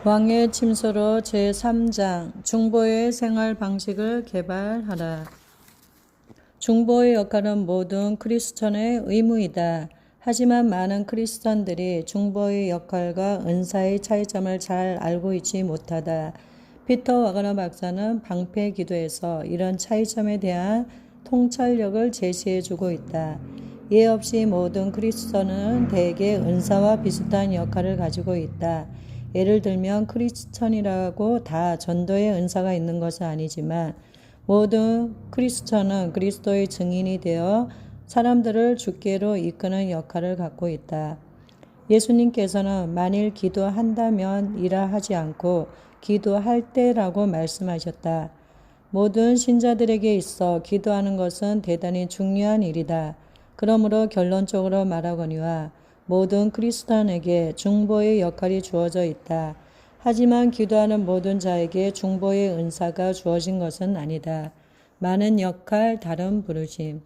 왕의 침소로 제3장 중보의 생활 방식을 개발하라. 중보의 역할은 모든 크리스천의 의무이다. 하지만 많은 크리스천들이 중보의 역할과 은사의 차이점을 잘 알고 있지 못하다. 피터 와그너 박사는 방패 기도에서 이런 차이점에 대한 통찰력을 제시해주고 있다. 이해 없이 모든 크리스천은 대개 은사와 비슷한 역할을 가지고 있다. 예를 들면 크리스천이라고 다 전도의 은사가 있는 것은 아니지만 모든 크리스천은 그리스도의 증인이 되어 사람들을 주께로 이끄는 역할을 갖고 있다. 예수님께서는 만일 기도한다면 이라 하지 않고 기도할 때라고 말씀하셨다. 모든 신자들에게 있어 기도하는 것은 대단히 중요한 일이다. 그러므로 결론적으로 말하거니와 모든 크리스천에게 중보의 역할이 주어져 있다. 하지만 기도하는 모든 자에게 중보의 은사가 주어진 것은 아니다. 많은 역할, 다른 부르심.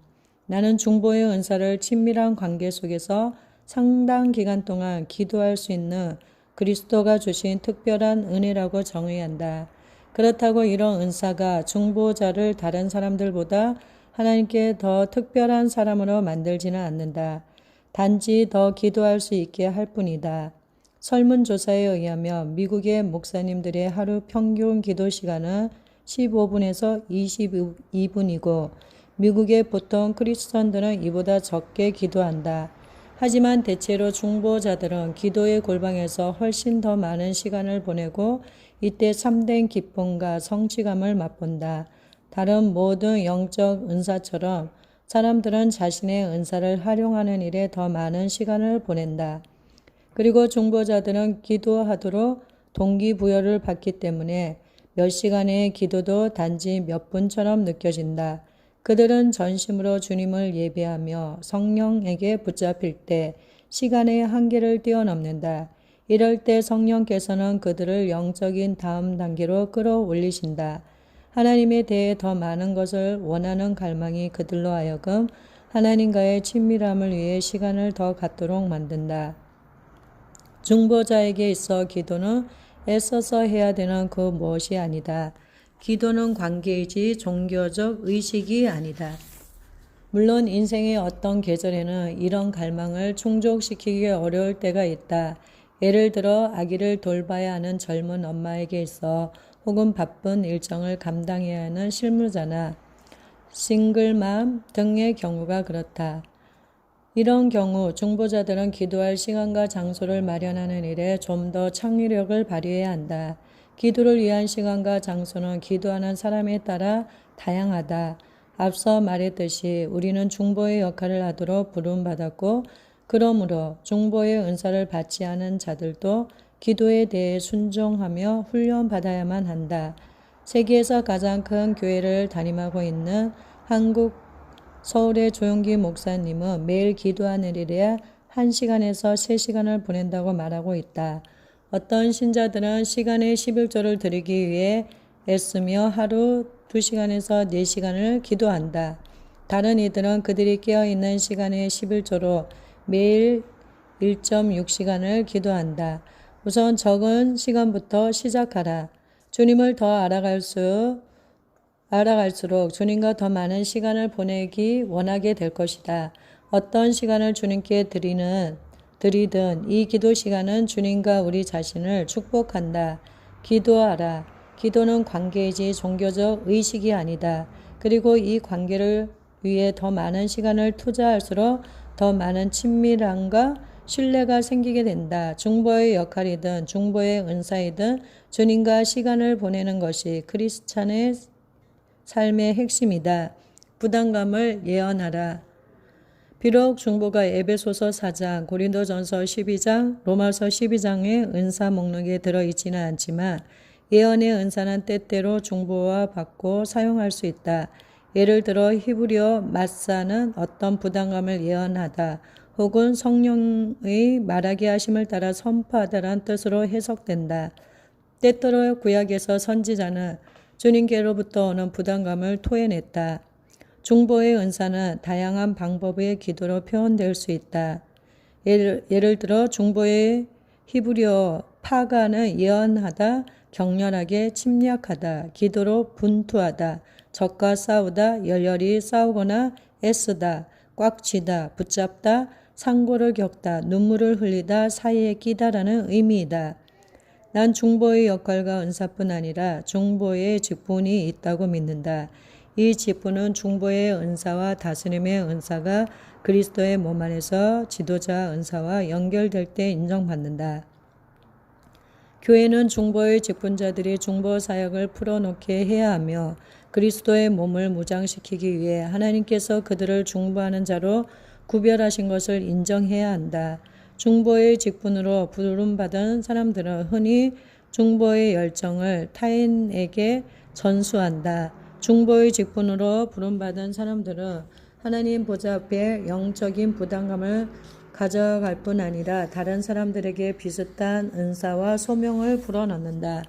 나는 중보의 은사를 친밀한 관계 속에서 상당 기간 동안 기도할 수 있는 그리스도가 주신 특별한 은혜라고 정의한다. 그렇다고 이런 은사가 중보자를 다른 사람들보다 하나님께 더 특별한 사람으로 만들지는 않는다. 단지 더 기도할 수 있게 할 뿐이다. 설문조사에 의하면 미국의 목사님들의 하루 평균 기도 시간은 15분에서 22분이고 미국의 보통 크리스천들은 이보다 적게 기도한다. 하지만 대체로 중보자들은 기도의 골방에서 훨씬 더 많은 시간을 보내고 이때 참된 기쁨과 성취감을 맛본다. 다른 모든 영적 은사처럼 사람들은 자신의 은사를 활용하는 일에 더 많은 시간을 보낸다. 그리고 중보자들은 기도하도록 동기부여를 받기 때문에 몇 시간의 기도도 단지 몇 분처럼 느껴진다. 그들은 전심으로 주님을 예배하며 성령에게 붙잡힐 때 시간의 한계를 뛰어넘는다. 이럴 때 성령께서는 그들을 영적인 다음 단계로 끌어올리신다. 하나님에 대해 더 많은 것을 원하는 갈망이 그들로 하여금 하나님과의 친밀함을 위해 시간을 더 갖도록 만든다. 중보자에게 있어 기도는 애써서 해야 되는 그 무엇이 아니다. 기도는 관계이지 종교적 의식이 아니다. 물론 인생의 어떤 계절에는 이런 갈망을 충족시키기 어려울 때가 있다. 예를 들어 아기를 돌봐야 하는 젊은 엄마에게 있어 혹은 바쁜 일정을 감당해야 하는 실무자나 싱글맘 등의 경우가 그렇다. 이런 경우 중보자들은 기도할 시간과 장소를 마련하는 일에 좀 더 창의력을 발휘해야 한다. 기도를 위한 시간과 장소는 기도하는 사람에 따라 다양하다. 앞서 말했듯이 우리는 중보의 역할을 하도록 부름받았고 그러므로 중보의 은사를 받지 않은 자들도 기도에 대해 순종하며 훈련받아야만 한다. 세계에서 가장 큰 교회를 담임하고 있는 한국 서울의 조용기 목사님은 매일 기도하는 일에 1시간에서 3시간을 보낸다고 말하고 있다. 어떤 신자들은 시간의 11조를 드리기 위해 애쓰며 하루 2시간에서 4시간을 기도한다. 다른 이들은 그들이 깨어있는 시간의 11조로 매일 1.6시간을 기도한다. 우선 적은 시간부터 시작하라. 주님을 더 알아갈수록 주님과 더 많은 시간을 보내기 원하게 될 것이다. 어떤 시간을 주님께 드리든 이 기도 시간은 주님과 우리 자신을 축복한다. 기도하라. 기도는 관계이지 종교적 의식이 아니다. 그리고 이 관계를 위해 더 많은 시간을 투자할수록 더 많은 친밀함과 신뢰가 생기게 된다. 중보의 역할이든 중보의 은사이든 주님과 시간을 보내는 것이 크리스찬의 삶의 핵심이다. 부담감을 예언하라. 비록 중보가 에베소서 4장, 고린도전서 12장, 로마서 12장의 은사 목록에 들어있지는 않지만 예언의 은사는 때때로 중보와 받고 사용할 수 있다. 예를 들어 히브리어 마사는 어떤 부담감을 예언하다 혹은 성령의 말하게 하심을 따라 선포하다란 뜻으로 해석된다. 때때로 구약에서 선지자는 주님께로부터 오는 부담감을 토해냈다. 중보의 은사는 다양한 방법의 기도로 표현될 수 있다. 예를 들어 중보의 히브리어 파가는 예언하다, 격렬하게 침략하다, 기도로 분투하다, 적과 싸우다, 열렬히 싸우거나 애쓰다, 꽉 쥐다, 붙잡다, 상고를 겪다, 눈물을 흘리다, 사이에 끼다라는 의미이다. 난 중보의 역할과 은사뿐 아니라 중보의 직분이 있다고 믿는다. 이 직분은 중보의 은사와 다스림의 은사가 그리스도의 몸 안에서 지도자 은사와 연결될 때 인정받는다. 교회는 중보의 직분자들이 중보 사역을 풀어놓게 해야 하며 그리스도의 몸을 무장시키기 위해 하나님께서 그들을 중보하는 자로 구별하신 것을 인정해야 한다. 중보의 직분으로 부름받은 사람들은 흔히 중보의 열정을 타인에게 전수한다. 중보의 직분으로 부름받은 사람들은 하나님 보좌 앞에 영적인 부담감을 가져갈 뿐 아니라 다른 사람들에게 비슷한 은사와 소명을 불어넣는다.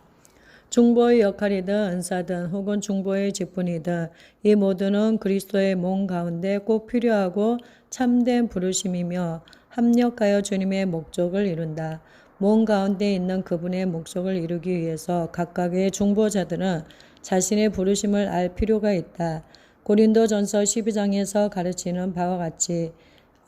중보의 역할이든 은사든 혹은 중보의 직분이든 이 모두는 그리스도의 몸 가운데 꼭 필요하고 참된 부르심이며 합력하여 주님의 목적을 이룬다. 몸 가운데 있는 그분의 목적을 이루기 위해서 각각의 중보자들은 자신의 부르심을 알 필요가 있다. 고린도전서 12장에서 가르치는 바와 같이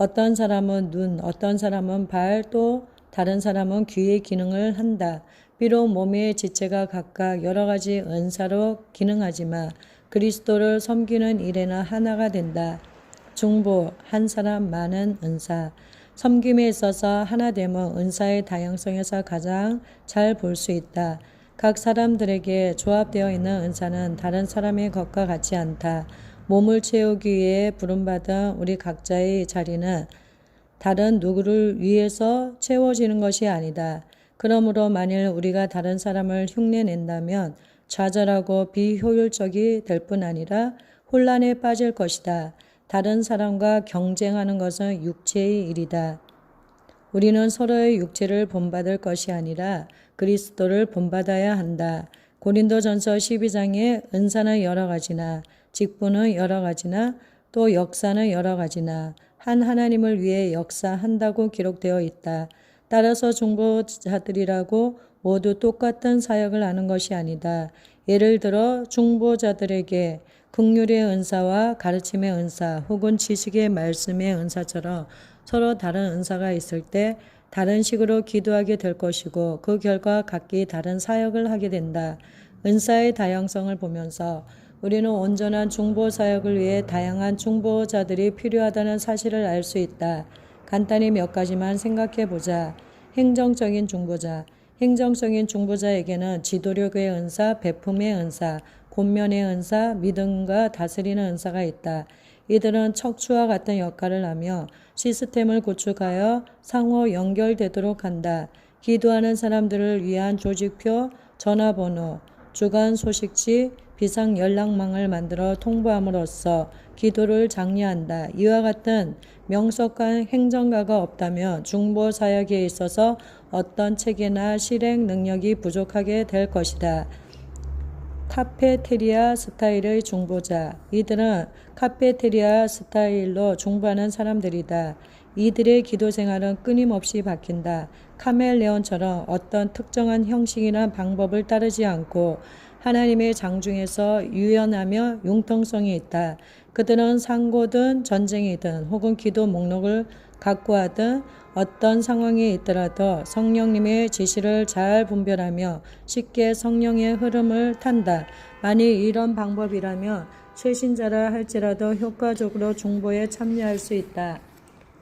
어떤 사람은 눈, 어떤 사람은 발, 또 다른 사람은 귀의 기능을 한다. 비록 몸의 지체가 각각 여러 가지 은사로 기능하지만 그리스도를 섬기는 일에는 하나가 된다. 중보, 한 사람 많은 은사. 섬김에 있어서 하나됨은 은사의 다양성에서 가장 잘 볼 수 있다. 각 사람들에게 조합되어 있는 은사는 다른 사람의 것과 같지 않다. 몸을 채우기 위해 부름받은 우리 각자의 자리는 다른 누구를 위해서 채워지는 것이 아니다. 그러므로 만일 우리가 다른 사람을 흉내낸다면 좌절하고 비효율적이 될 뿐 아니라 혼란에 빠질 것이다. 다른 사람과 경쟁하는 것은 육체의 일이다. 우리는 서로의 육체를 본받을 것이 아니라 그리스도를 본받아야 한다. 고린도전서 12장에 은사는 여러 가지나 직분은 여러 가지나 또 역사는 여러 가지나 한 하나님을 위해 역사한다고 기록되어 있다. 따라서 중보자들이라고 모두 똑같은 사역을 하는 것이 아니다. 예를 들어 중보자들에게 긍휼의 은사와 가르침의 은사 혹은 지식의 말씀의 은사처럼 서로 다른 은사가 있을 때 다른 식으로 기도하게 될 것이고 그 결과 각기 다른 사역을 하게 된다. 은사의 다양성을 보면서 우리는 온전한 중보 사역을 위해 다양한 중보자들이 필요하다는 사실을 알 수 있다. 간단히 몇 가지만 생각해 보자. 행정적인 중보자. 행정적인 중보자에게는 지도력의 은사, 베품의 은사, 권면의 은사, 믿음과 다스리는 은사가 있다. 이들은 척추와 같은 역할을 하며 시스템을 구축하여 상호 연결되도록 한다. 기도하는 사람들을 위한 조직표, 전화번호, 주간 소식지, 비상 연락망을 만들어 통보함으로써 기도를 장려한다. 이와 같은 명석한 행정가가 없다면 중보 사역에 있어서 어떤 체계나 실행 능력이 부족하게 될 것이다. 카페테리아 스타일의 중보자. 이들은 카페테리아 스타일로 중보하는 사람들이다. 이들의 기도 생활은 끊임없이 바뀐다. 카멜레온처럼 어떤 특정한 형식이나 방법을 따르지 않고 하나님의 장중에서 유연하며 융통성이 있다. 그들은 상고든 전쟁이든 혹은 기도 목록을 갖고 하든 어떤 상황에 있더라도 성령님의 지시를 잘 분별하며 쉽게 성령의 흐름을 탄다. 만일 이런 방법이라면 최신자라 할지라도 효과적으로 중보에 참여할 수 있다.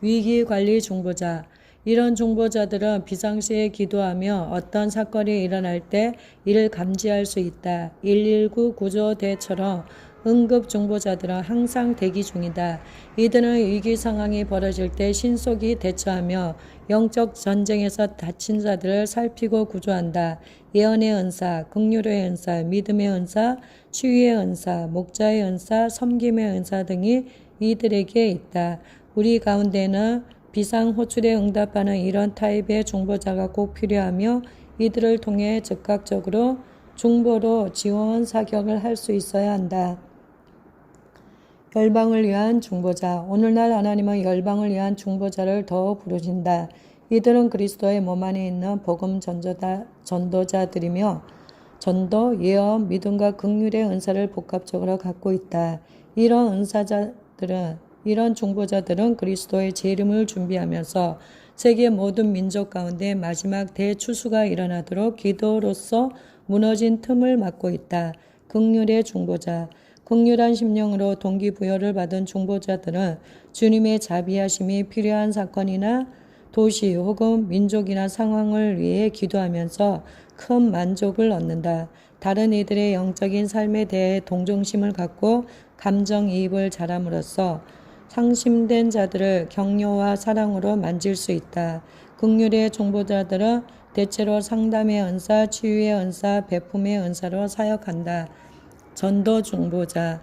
위기관리 중보자. 이런 중보자들은 비상시에 기도하며 어떤 사건이 일어날 때 이를 감지할 수 있다. 119 구조대처럼 응급 중보자들은 항상 대기 중이다. 이들은 위기 상황이 벌어질 때 신속히 대처하며 영적 전쟁에서 다친 자들을 살피고 구조한다. 예언의 은사, 긍휼의 은사, 믿음의 은사, 치유의 은사, 목자의 은사, 섬김의 은사 등이 이들에게 있다. 우리 가운데는 비상 호출에 응답하는 이런 타입의 중보자가 꼭 필요하며 이들을 통해 즉각적으로 중보로 지원 사격을 할 수 있어야 한다. 열방을 위한 중보자. 오늘날 하나님은 열방을 위한 중보자를 더 부르신다. 이들은 그리스도의 몸 안에 있는 복음 전도자들이며 전도, 예언, 믿음과 긍휼의 은사를 복합적으로 갖고 있다. 이런 중보자들은 그리스도의 재림을 준비하면서 세계 모든 민족 가운데 마지막 대추수가 일어나도록 기도로서 무너진 틈을 막고 있다. 긍휼의 중보자. 긍휼한 심령으로 동기부여를 받은 중보자들은 주님의 자비하심이 필요한 사건이나 도시 혹은 민족이나 상황을 위해 기도하면서 큰 만족을 얻는다. 다른 이들의 영적인 삶에 대해 동정심을 갖고 감정이입을 잘함으로써 상심된 자들을 격려와 사랑으로 만질 수 있다. 긍휼의 중보자들은 대체로 상담의 은사, 치유의 은사, 베품의 은사로 사역한다. 전도 중보자.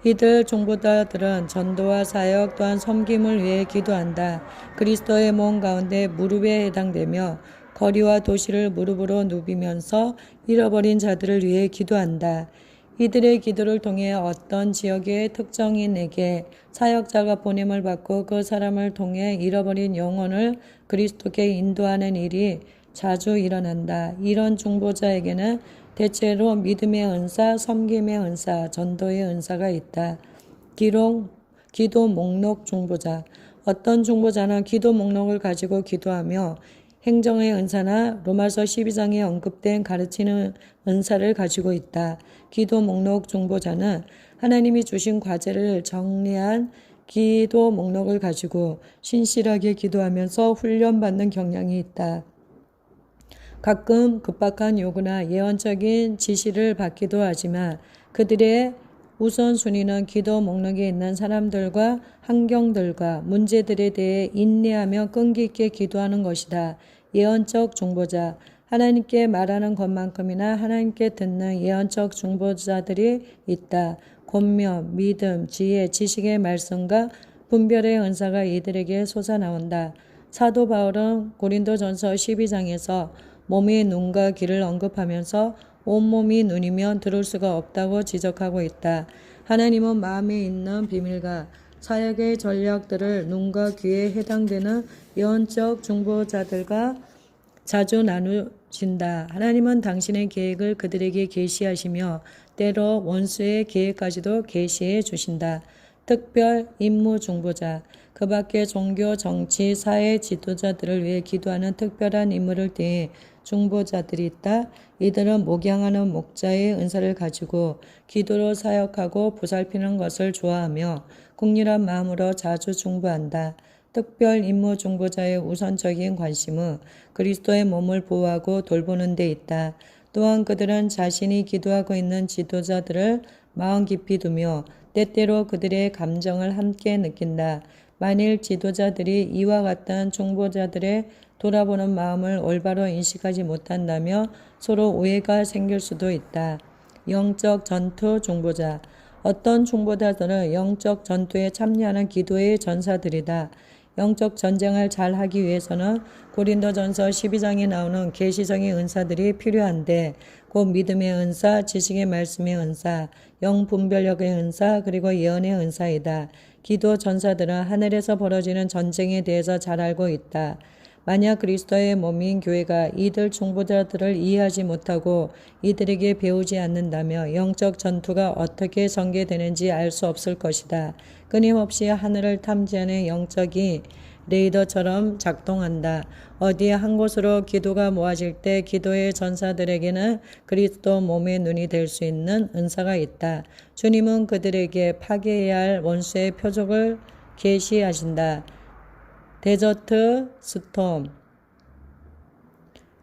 이들 중보자들은 전도와 사역 또한 섬김을 위해 기도한다. 그리스도의 몸 가운데 무릎에 해당되며 거리와 도시를 무릎으로 누비면서 잃어버린 자들을 위해 기도한다. 이들의 기도를 통해 어떤 지역의 특정인에게 사역자가 보냄을 받고 그 사람을 통해 잃어버린 영혼을 그리스도께 인도하는 일이 자주 일어난다. 이런 중보자에게는 대체로 믿음의 은사, 섬김의 은사, 전도의 은사가 있다. 기도 목록 중보자. 어떤 중보자는 기도 목록을 가지고 기도하며 행정의 은사나 로마서 12장에 언급된 가르치는 은사를 가지고 있다. 기도 목록 중보자는 하나님이 주신 과제를 정리한 기도 목록을 가지고 신실하게 기도하면서 훈련받는 경향이 있다. 가끔 급박한 요구나 예언적인 지시를 받기도 하지만 그들의 우선순위는 기도 목록에 있는 사람들과 환경들과 문제들에 대해 인내하며 끈기 있게 기도하는 것이다. 예언적 중보자. 하나님께 말하는 것만큼이나 하나님께 듣는 예언적 중보자들이 있다. 권면, 믿음, 지혜, 지식의 말씀과 분별의 은사가 이들에게 솟아나온다. 사도 바울은 고린도전서 12장에서 몸의 눈과 귀를 언급하면서 온몸이 눈이면 들을 수가 없다고 지적하고 있다. 하나님은 마음에 있는 비밀과 사역의 전략들을 눈과 귀에 해당되는 예언적 중보자들과 자주 나누신다. 하나님은 당신의 계획을 그들에게 계시하시며 때로 원수의 계획까지도 계시해 주신다. 특별 임무 중보자. 그 밖에 종교, 정치, 사회 지도자들을 위해 기도하는 특별한 임무를 띠 중보자들이 있다. 이들은 목양하는 목자의 은사를 가지고 기도로 사역하고 보살피는 것을 좋아하며 국률한 마음으로 자주 중보한다. 특별 임무 중보자의 우선적인 관심은 그리스도의 몸을 보호하고 돌보는 데 있다. 또한 그들은 자신이 기도하고 있는 지도자들을 마음 깊이 두며 때때로 그들의 감정을 함께 느낀다. 만일 지도자들이 이와 같은 중보자들의 돌아보는 마음을 올바로 인식하지 못한다며 서로 오해가 생길 수도 있다. 영적 전투 중보자. 어떤 중보자들은 영적 전투에 참여하는 기도의 전사들이다. 영적 전쟁을 잘 하기 위해서는 고린도전서 12장에 나오는 계시적인 은사들이 필요한데 곧 믿음의 은사, 지식의 말씀의 은사, 영분별력의 은사, 그리고 예언의 은사이다. 기도 전사들은 하늘에서 벌어지는 전쟁에 대해서 잘 알고 있다. 만약 그리스도의 몸인 교회가 이들 중보자들을 이해하지 못하고 이들에게 배우지 않는다며 영적 전투가 어떻게 전개되는지 알 수 없을 것이다. 끊임없이 하늘을 탐지하는 영적이 레이더처럼 작동한다. 어디 한 곳으로 기도가 모아질 때 기도의 전사들에게는 그리스도 몸의 눈이 될 수 있는 은사가 있다. 주님은 그들에게 파괴해야 할 원수의 표적을 계시하신다. 데저트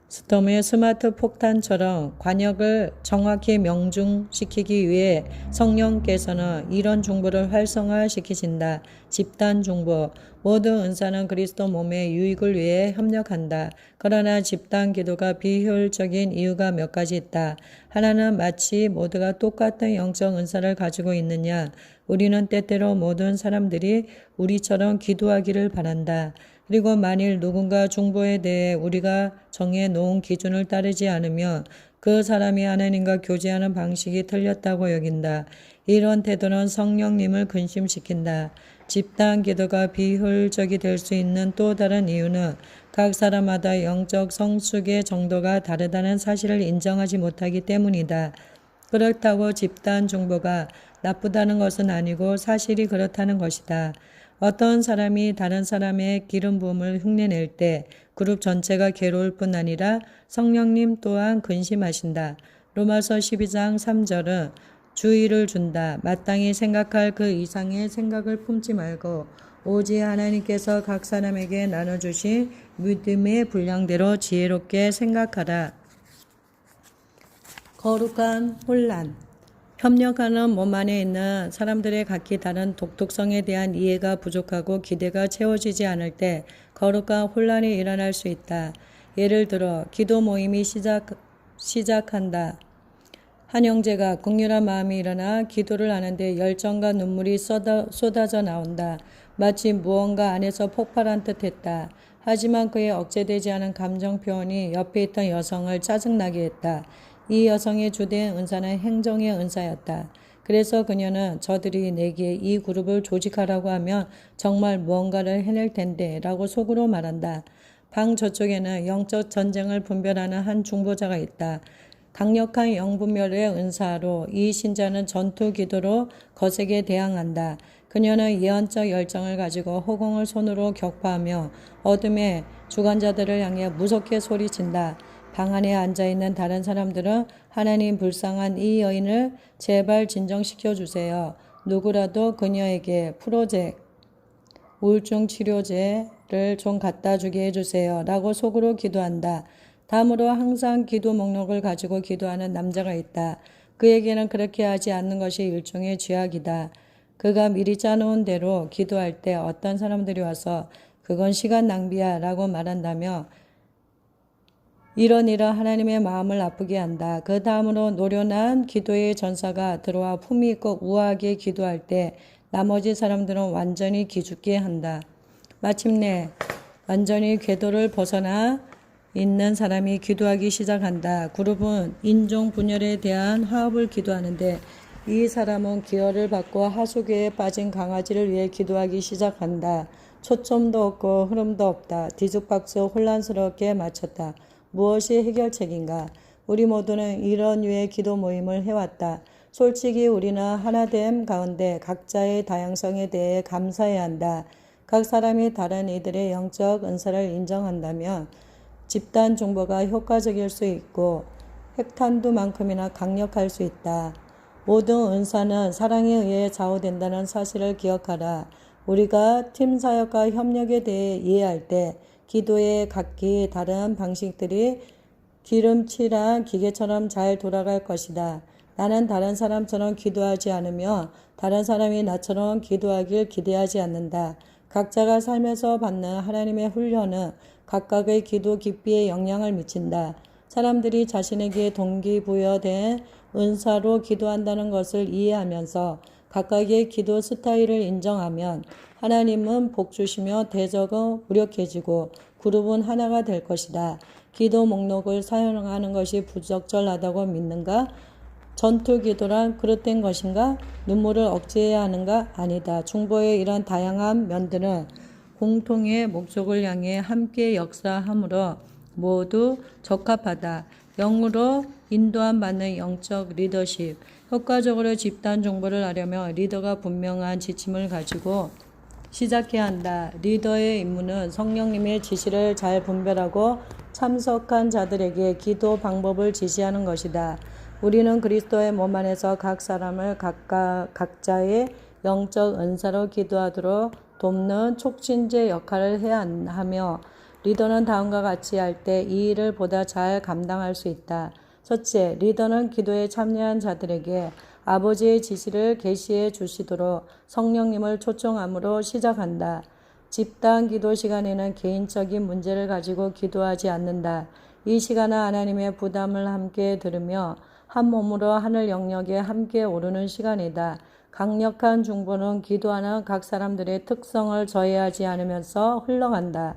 스톰의 스마트 폭탄처럼 관역을 정확히 명중시키기 위해 성령께서는 이런 중보를 활성화시키신다. 집단 중보. 모든 은사는 그리스도 몸의 유익을 위해 협력한다. 그러나 집단 기도가 비효율적인 이유가 몇 가지 있다. 하나는 마치 모두가 똑같은 영적 은사를 가지고 있느냐. 우리는 때때로 모든 사람들이 우리처럼 기도하기를 바란다. 그리고 만일 누군가 중보에 대해 우리가 정해 놓은 기준을 따르지 않으면 그 사람이 하나님과 교제하는 방식이 틀렸다고 여긴다. 이런 태도는 성령님을 근심시킨다. 집단 기도가 비효율적이 될 수 있는 또 다른 이유는 각 사람마다 영적 성숙의 정도가 다르다는 사실을 인정하지 못하기 때문이다. 그렇다고 집단 중보가 나쁘다는 것은 아니고 사실이 그렇다는 것이다. 어떤 사람이 다른 사람의 기름 부음을 흉내낼 때 그룹 전체가 괴로울 뿐 아니라 성령님 또한 근심하신다. 로마서 12장 3절은 주의를 준다. 마땅히 생각할 그 이상의 생각을 품지 말고 오직 하나님께서 각 사람에게 나눠주신 믿음의 분량대로 지혜롭게 생각하라. 거룩한 혼란. 협력하는 몸 안에 있는 사람들의 각기 다른 독특성에 대한 이해가 부족하고 기대가 채워지지 않을 때 거룩한 혼란이 일어날 수 있다. 예를 들어 기도 모임이 시작한다. 한 형제가 극률한 마음이 일어나 기도를 하는데 열정과 눈물이 쏟아져 나온다. 마치 무언가 안에서 폭발한 듯 했다. 하지만 그의 억제되지 않은 감정 표현이 옆에 있던 여성을 짜증나게 했다. 이 여성의 주된 은사는 행정의 은사였다. 그래서 그녀는 저들이 내게 이 그룹을 조직하라고 하면 정말 무언가를 해낼 텐데 라고 속으로 말한다. 방 저쪽에는 영적 전쟁을 분별하는 한 중보자가 있다. 강력한 영분별의 은사로 이 신자는 전투 기도로 거세게 대항한다. 그녀는 예언적 열정을 가지고 허공을 손으로 격파하며 어둠의 주관자들을 향해 무섭게 소리친다. 방 안에 앉아있는 다른 사람들은 하나님 불쌍한 이 여인을 제발 진정시켜 주세요. 누구라도 그녀에게 프로젝트 우울증 치료제를 좀 갖다 주게 해주세요. 라고 속으로 기도한다. 다음으로 항상 기도 목록을 가지고 기도하는 남자가 있다. 그에게는 그렇게 하지 않는 것이 일종의 죄악이다. 그가 미리 짜놓은 대로 기도할 때 어떤 사람들이 와서 그건 시간 낭비야 라고 말한다며 이런 하나님의 마음을 아프게 한다. 그 다음으로 노련한 기도의 전사가 들어와 품위 있고 우아하게 기도할 때 나머지 사람들은 완전히 기죽게 한다. 마침내 완전히 궤도를 벗어나 있는 사람이 기도하기 시작한다. 그룹은 인종 분열에 대한 화합을 기도하는데 이 사람은 기어를 받고 하수교에 빠진 강아지를 위해 기도하기 시작한다. 초점도 없고 흐름도 없다. 뒤죽박죽 혼란스럽게 마쳤다. 무엇이 해결책인가? 우리 모두는 이런 류의 기도 모임을 해왔다. 솔직히 우리는 하나됨 가운데 각자의 다양성에 대해 감사해야 한다. 각 사람이 다른 이들의 영적 은사를 인정한다면 집단 중보가 효과적일 수 있고 핵탄두만큼이나 강력할 수 있다. 모든 은사는 사랑에 의해 좌우된다는 사실을 기억하라. 우리가 팀 사역과 협력에 대해 이해할 때 기도의 각기 다른 방식들이 기름칠한 기계처럼 잘 돌아갈 것이다. 나는 다른 사람처럼 기도하지 않으며 다른 사람이 나처럼 기도하길 기대하지 않는다. 각자가 삶에서 받는 하나님의 훈련은 각각의 기도 깊이에 영향을 미친다. 사람들이 자신에게 동기부여된 은사로 기도한다는 것을 이해하면서 각각의 기도 스타일을 인정하면 하나님은 복 주시며 대적은 무력해지고 그룹은 하나가 될 것이다. 기도 목록을 사용하는 것이 부적절하다고 믿는가? 전투 기도란 그릇된 것인가? 눈물을 억제해야 하는가? 아니다. 중보의 이런 다양한 면들은 공통의 목적을 향해 함께 역사하므로 모두 적합하다. 영으로 인도함 받는 영적 리더십. 효과적으로 집단 중보를 하려면 리더가 분명한 지침을 가지고 시작해야 한다. 리더의 임무는 성령님의 지시를 잘 분별하고 참석한 자들에게 기도 방법을 지시하는 것이다. 우리는 그리스도의 몸 안에서 각 사람을 각자의 영적 은사로 기도하도록 돕는 촉진제 역할을 해야 하며 리더는 다음과 같이 할 때 이 일을 보다 잘 감당할 수 있다. 첫째, 리더는 기도에 참여한 자들에게 아버지의 지시를 계시해 주시도록 성령님을 초청함으로 시작한다. 집단 기도 시간에는 개인적인 문제를 가지고 기도하지 않는다. 이 시간은 하나님의 부담을 함께 들으며 한 몸으로 하늘 영역에 함께 오르는 시간이다. 강력한 중보는 기도하는 각 사람들의 특성을 저해하지 않으면서 흘러간다.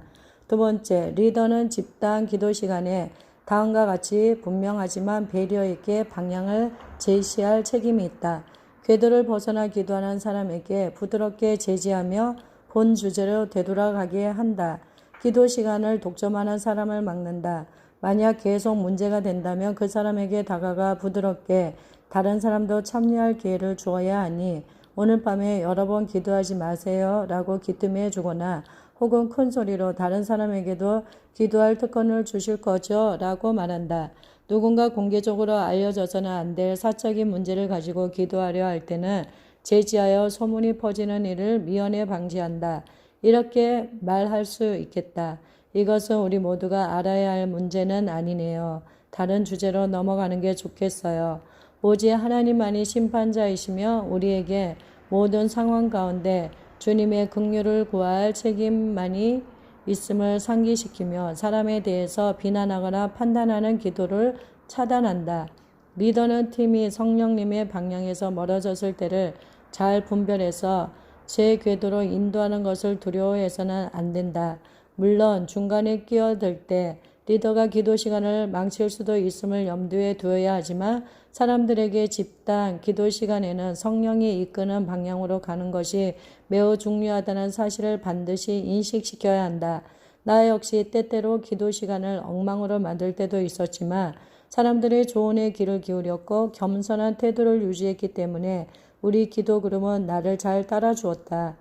두 번째, 리더는 집단 기도 시간에 다음과 같이 분명하지만 배려 있게 방향을 제시할 책임이 있다. 궤도를 벗어나 기도하는 사람에게 부드럽게 제지하며 본 주제로 되돌아가게 한다. 기도 시간을 독점하는 사람을 막는다. 만약 계속 문제가 된다면 그 사람에게 다가가 부드럽게 다른 사람도 참여할 기회를 주어야 하니 오늘 밤에 여러 번 기도하지 마세요 라고 기뜸해 주거나 혹은 큰 소리로 다른 사람에게도 기도할 특권을 주실 거죠 라고 말한다. 누군가 공개적으로 알려져서는 안 될 사적인 문제를 가지고 기도하려 할 때는 제지하여 소문이 퍼지는 일을 미연에 방지한다. 이렇게 말할 수 있겠다. 이것은 우리 모두가 알아야 할 문제는 아니네요. 다른 주제로 넘어가는 게 좋겠어요. 오직 하나님만이 심판자이시며 우리에게 모든 상황 가운데 주님의 긍휼을 구할 책임만이 있음을 상기시키며 사람에 대해서 비난하거나 판단하는 기도를 차단한다. 리더는 팀이 성령님의 방향에서 멀어졌을 때를 잘 분별해서 제 궤도로 인도하는 것을 두려워해서는 안 된다. 물론 중간에 끼어들 때 리더가 기도 시간을 망칠 수도 있음을 염두에 두어야 하지만 사람들에게 집단 기도 시간에는 성령이 이끄는 방향으로 가는 것이 매우 중요하다는 사실을 반드시 인식시켜야 한다. 나 역시 때때로 기도 시간을 엉망으로 만들 때도 있었지만 사람들의 조언에 귀를 기울였고 겸손한 태도를 유지했기 때문에 우리 기도 그룹은 나를 잘 따라주었다.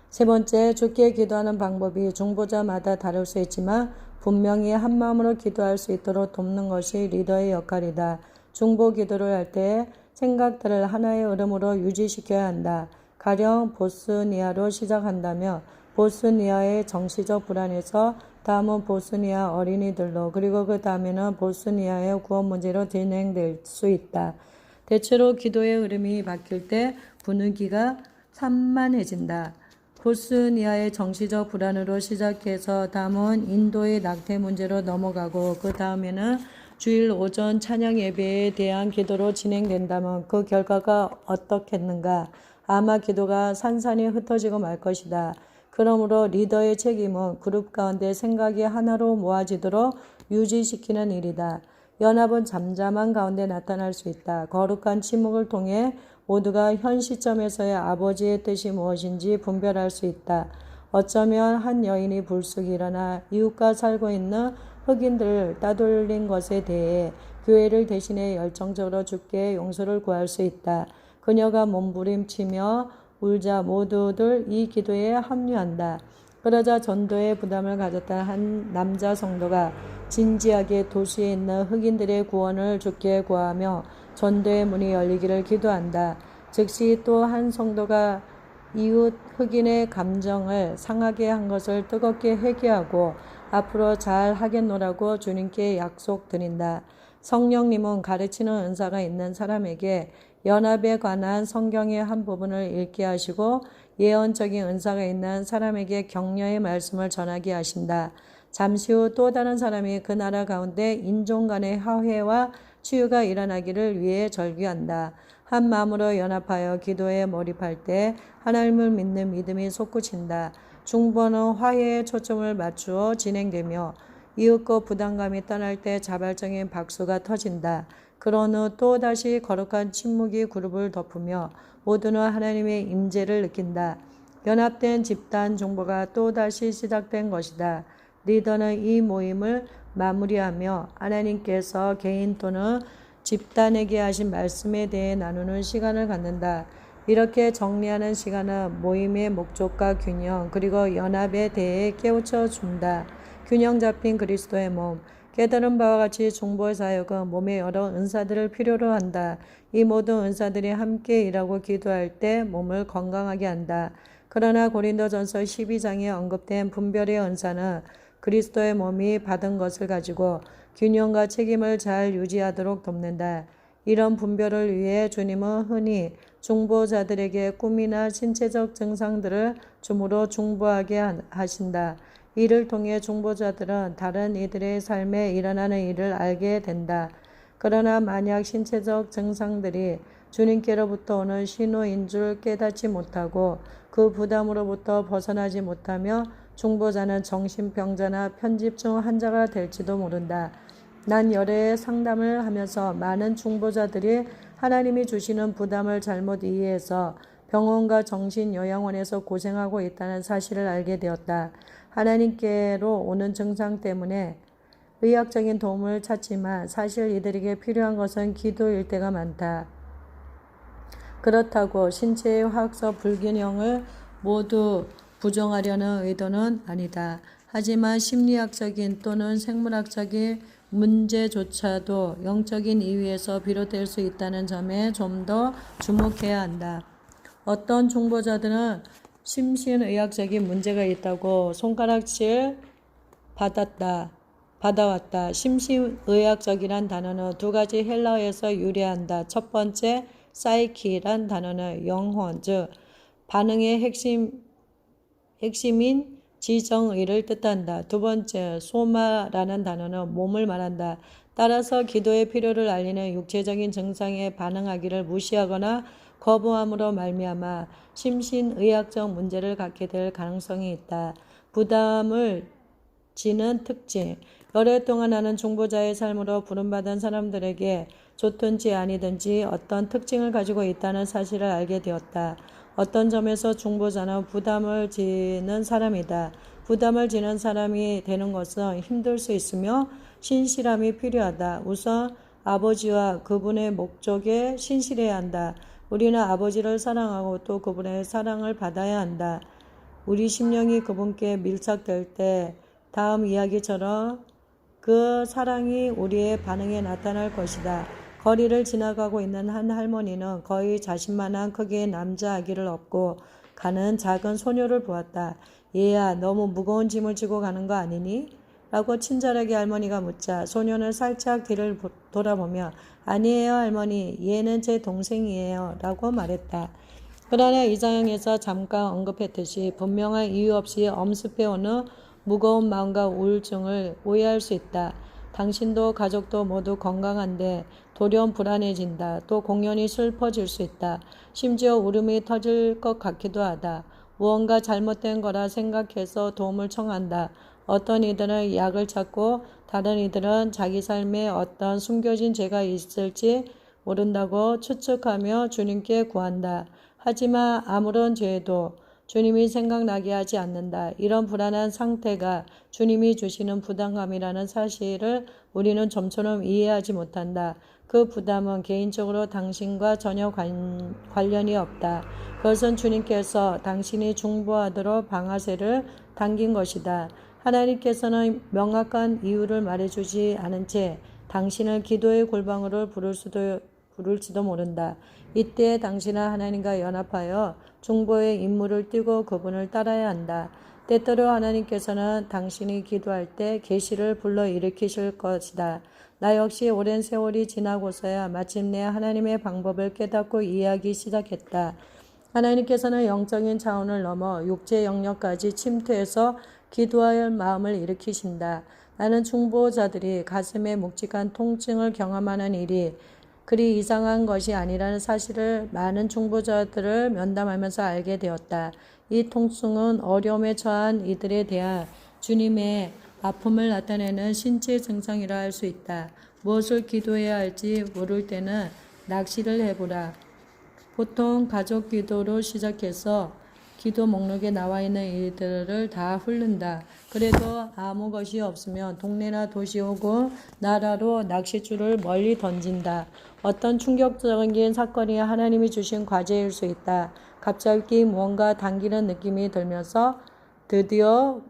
세 번째, 주께 기도하는 방법이 중보자마다 다를 수 있지만 분명히 한마음으로 기도할 수 있도록 돕는 것이 리더의 역할이다. 중보 기도를 할 때 생각들을 하나의 흐름으로 유지시켜야 한다. 가령 보스니아로 시작한다면 보스니아의 정치적 불안에서 다음은 보스니아 어린이들로 그리고 그 다음에는 보스니아의 구원 문제로 진행될 수 있다. 대체로 기도의 흐름이 바뀔 때 분위기가 산만해진다. 보스니아의 정치적 불안으로 시작해서 다음은 인도의 낙태 문제로 넘어가고 그 다음에는 주일 오전 찬양 예배에 대한 기도로 진행된다면 그 결과가 어떻겠는가? 아마 기도가 산산이 흩어지고 말 것이다. 그러므로 리더의 책임은 그룹 가운데 생각이 하나로 모아지도록 유지시키는 일이다. 연합은 잠잠한 가운데 나타날 수 있다. 거룩한 침묵을 통해 모두가 현 시점에서의 아버지의 뜻이 무엇인지 분별할 수 있다. 어쩌면 한 여인이 불쑥 일어나 이웃과 살고 있는 흑인들을 따돌린 것에 대해 교회를 대신해 열정적으로 주께 용서를 구할 수 있다. 그녀가 몸부림치며 울자 모두들 이 기도에 합류한다. 그러자 전도의 부담을 가졌던 한 남자 성도가 진지하게 도시에 있는 흑인들의 구원을 주께 구하며 전도의 문이 열리기를 기도한다. 즉시 또 한 성도가 이웃 흑인의 감정을 상하게 한 것을 뜨겁게 회개하고 앞으로 잘 하겠노라고 주님께 약속드린다. 성령님은 가르치는 은사가 있는 사람에게 연합에 관한 성경의 한 부분을 읽게 하시고 예언적인 은사가 있는 사람에게 격려의 말씀을 전하게 하신다. 잠시 후 또 다른 사람이 그 나라 가운데 인종 간의 화해와 치유가 일어나기를 위해 절규한다. 한 마음으로 연합하여 기도에 몰입할 때 하나님을 믿는 믿음이 솟구친다. 중보는 화해에 초점을 맞추어 진행되며 이윽고 부담감이 떠날 때 자발적인 박수가 터진다. 그런 후 또다시 거룩한 침묵이 그룹을 덮으며 모두는 하나님의 임재를 느낀다. 연합된 집단 중보가 또다시 시작된 것이다. 리더는 이 모임을 마무리하며 하나님께서 개인 또는 집단에게 하신 말씀에 대해 나누는 시간을 갖는다. 이렇게 정리하는 시간은 모임의 목적과 균형 그리고 연합에 대해 깨우쳐 준다. 균형 잡힌 그리스도의 몸. 깨달은 바와 같이 중보의 사역은 몸의 여러 은사들을 필요로 한다. 이 모든 은사들이 함께 일하고 기도할 때 몸을 건강하게 한다. 그러나 고린도전서 12장에 언급된 분별의 은사는 그리스도의 몸이 받은 것을 가지고 균형과 책임을 잘 유지하도록 돕는다. 이런 분별을 위해 주님은 흔히 중보자들에게 꿈이나 신체적 증상들을 주므로 중보하게 하신다. 이를 통해 중보자들은 다른 이들의 삶에 일어나는 일을 알게 된다. 그러나 만약 신체적 증상들이 주님께로부터 오는 신호인 줄 깨닫지 못하고 그 부담으로부터 벗어나지 못하며 중보자는 정신병자나 편집증 환자가 될지도 모른다. 난 여러 해 상담을 하면서 많은 중보자들이 하나님이 주시는 부담을 잘못 이해해서 병원과 정신요양원에서 고생하고 있다는 사실을 알게 되었다. 하나님께로 오는 증상 때문에 의학적인 도움을 찾지만 사실 이들에게 필요한 것은 기도일 때가 많다. 그렇다고 신체의 화학적 불균형을 모두 부정하려는 의도는 아니다. 하지만 심리학적인 또는 생물학적인 문제조차도 영적인 이유에서 비롯될 수 있다는 점에 좀 더 주목해야 한다. 어떤 중보자들은 심신의학적인 문제가 있다고 손가락질 받아왔다. 심신의학적이란 단어는 두 가지 헬라어에서 유래한다. 첫 번째, 사이키란 단어는 영혼, 즉 반응의 핵심인 지정의를 뜻한다. 두 번째, 소마라는 단어는 몸을 말한다. 따라서 기도의 필요를 알리는 육체적인 증상에 반응하기를 무시하거나 거부함으로 말미암아 심신의학적 문제를 갖게 될 가능성이 있다. 부담을 지는 특징. 오랫동안 나는 중보자의 삶으로 부름받은 사람들에게 좋든지 아니든지 어떤 특징을 가지고 있다는 사실을 알게 되었다. 어떤 점에서 중보자는 부담을 지는 사람이다. 부담을 지는 사람이 되는 것은 힘들 수 있으며 신실함이 필요하다. 우선 아버지와 그분의 목적에 신실해야 한다. 우리는 아버지를 사랑하고 또 그분의 사랑을 받아야 한다. 우리 심령이 그분께 밀착될 때 다음 이야기처럼 그 사랑이 우리의 반응에 나타날 것이다. 거리를 지나가고 있는 한 할머니는 거의 자신만한 크기의 남자 아기를 업고 가는 작은 소녀를 보았다. 얘야, 너무 무거운 짐을 지고 가는 거 아니니? 라고 친절하게 할머니가 묻자 소녀는 살짝 뒤를 돌아보며 아니에요 할머니, 얘는 제 동생이에요 라고 말했다. 그러나 이장에서 잠깐 언급했듯이 분명한 이유 없이 엄습해오는 무거운 마음과 우울증을 오해할 수 있다. 당신도 가족도 모두 건강한데 돌연 불안해진다. 또 공연히 슬퍼질 수 있다. 심지어 울음이 터질 것 같기도 하다. 무언가 잘못된 거라 생각해서 도움을 청한다. 어떤 이들은 약을 찾고 다른 이들은 자기 삶에 어떤 숨겨진 죄가 있을지 모른다고 추측하며 주님께 구한다. 하지만 아무런 죄도 주님이 생각나게 하지 않는다. 이런 불안한 상태가 주님이 주시는 부담감이라는 사실을 우리는 좀처럼 이해하지 못한다. 그 부담은 개인적으로 당신과 전혀 관련이 없다. 그것은 주님께서 당신이 중보하도록 방아쇠를 당긴 것이다. 하나님께서는 명확한 이유를 말해주지 않은 채 당신을 기도의 골방으로 부를지도 모른다. 이때 당신은 하나님과 연합하여 중보의 임무를 띠고 그분을 따라야 한다. 때때로 하나님께서는 당신이 기도할 때 계시를 불러일으키실 것이다. 나 역시 오랜 세월이 지나고서야 마침내 하나님의 방법을 깨닫고 이해하기 시작했다. 하나님께서는 영적인 차원을 넘어 육체 영역까지 침투해서 기도할 마음을 일으키신다. 나는 중보자들이 가슴에 묵직한 통증을 경험하는 일이 그리 이상한 것이 아니라는 사실을 많은 중보자들을 면담하면서 알게 되었다. 이 통증은 어려움에 처한 이들에 대한 주님의 아픔을 나타내는 신체 증상이라 할 수 있다. 무엇을 기도해야 할지 모를 때는 낚시를 해보라. 보통 가족 기도로 시작해서 기도 목록에 나와 있는 일들을 다 훑는다. 그래도 아무 것이 없으면 동네나 도시 혹은 나라로 낚싯줄을 멀리 던진다. 어떤 충격적인 사건이 하나님이 주신 과제일 수 있다. 갑자기 무언가 당기는 느낌이 들면서 드디어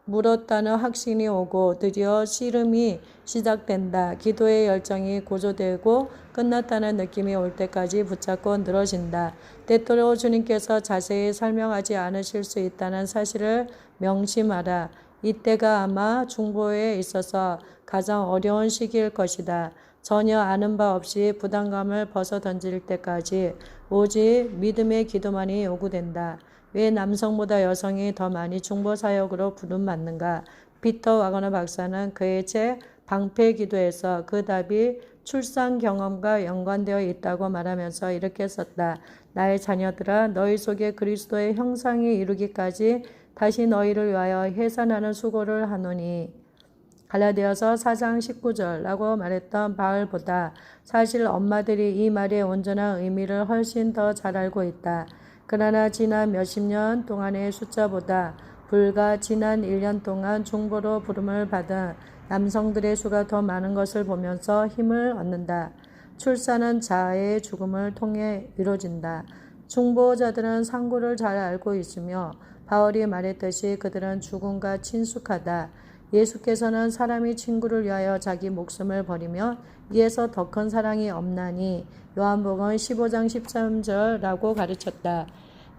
물었다는 확신이 오고 드디어 씨름이 시작된다. 기도의 열정이 고조되고 끝났다는 느낌이 올 때까지 붙잡고 늘어진다. 때때로 주님께서 자세히 설명하지 않으실 수 있다는 사실을 명심하라. 이때가 아마 중보에 있어서 가장 어려운 시기일 것이다. 전혀 아는 바 없이 부담감을 벗어던질 때까지 오직 믿음의 기도만이 요구된다. 왜 남성보다 여성이 더 많이 중보 사역으로 부름받는가? 피터 와거너 박사는 그의 책 방패 기도에서 그 답이 출산 경험과 연관되어 있다고 말하면서 이렇게 썼다. 나의 자녀들아, 너희 속에 그리스도의 형상이 이루기까지 다시 너희를 위하여 해산하는 수고를 하노니. 갈라디아서 4장 19절라고 말했던 바울보다 사실 엄마들이 이 말의 온전한 의미를 훨씬 더 잘 알고 있다. 그러나 지난 몇십 년 동안의 숫자보다 불과 지난 1년 동안 중보로 부름을 받은 남성들의 수가 더 많은 것을 보면서 힘을 얻는다. 출산은 자아의 죽음을 통해 이루어진다. 중보자들은 상고를 잘 알고 있으며 바울이 말했듯이 그들은 죽음과 친숙하다. 예수께서는 사람이 친구를 위하여 자기 목숨을 버리며 이에서 더 큰 사랑이 없나니 요한복음 15장 13절라고 가르쳤다.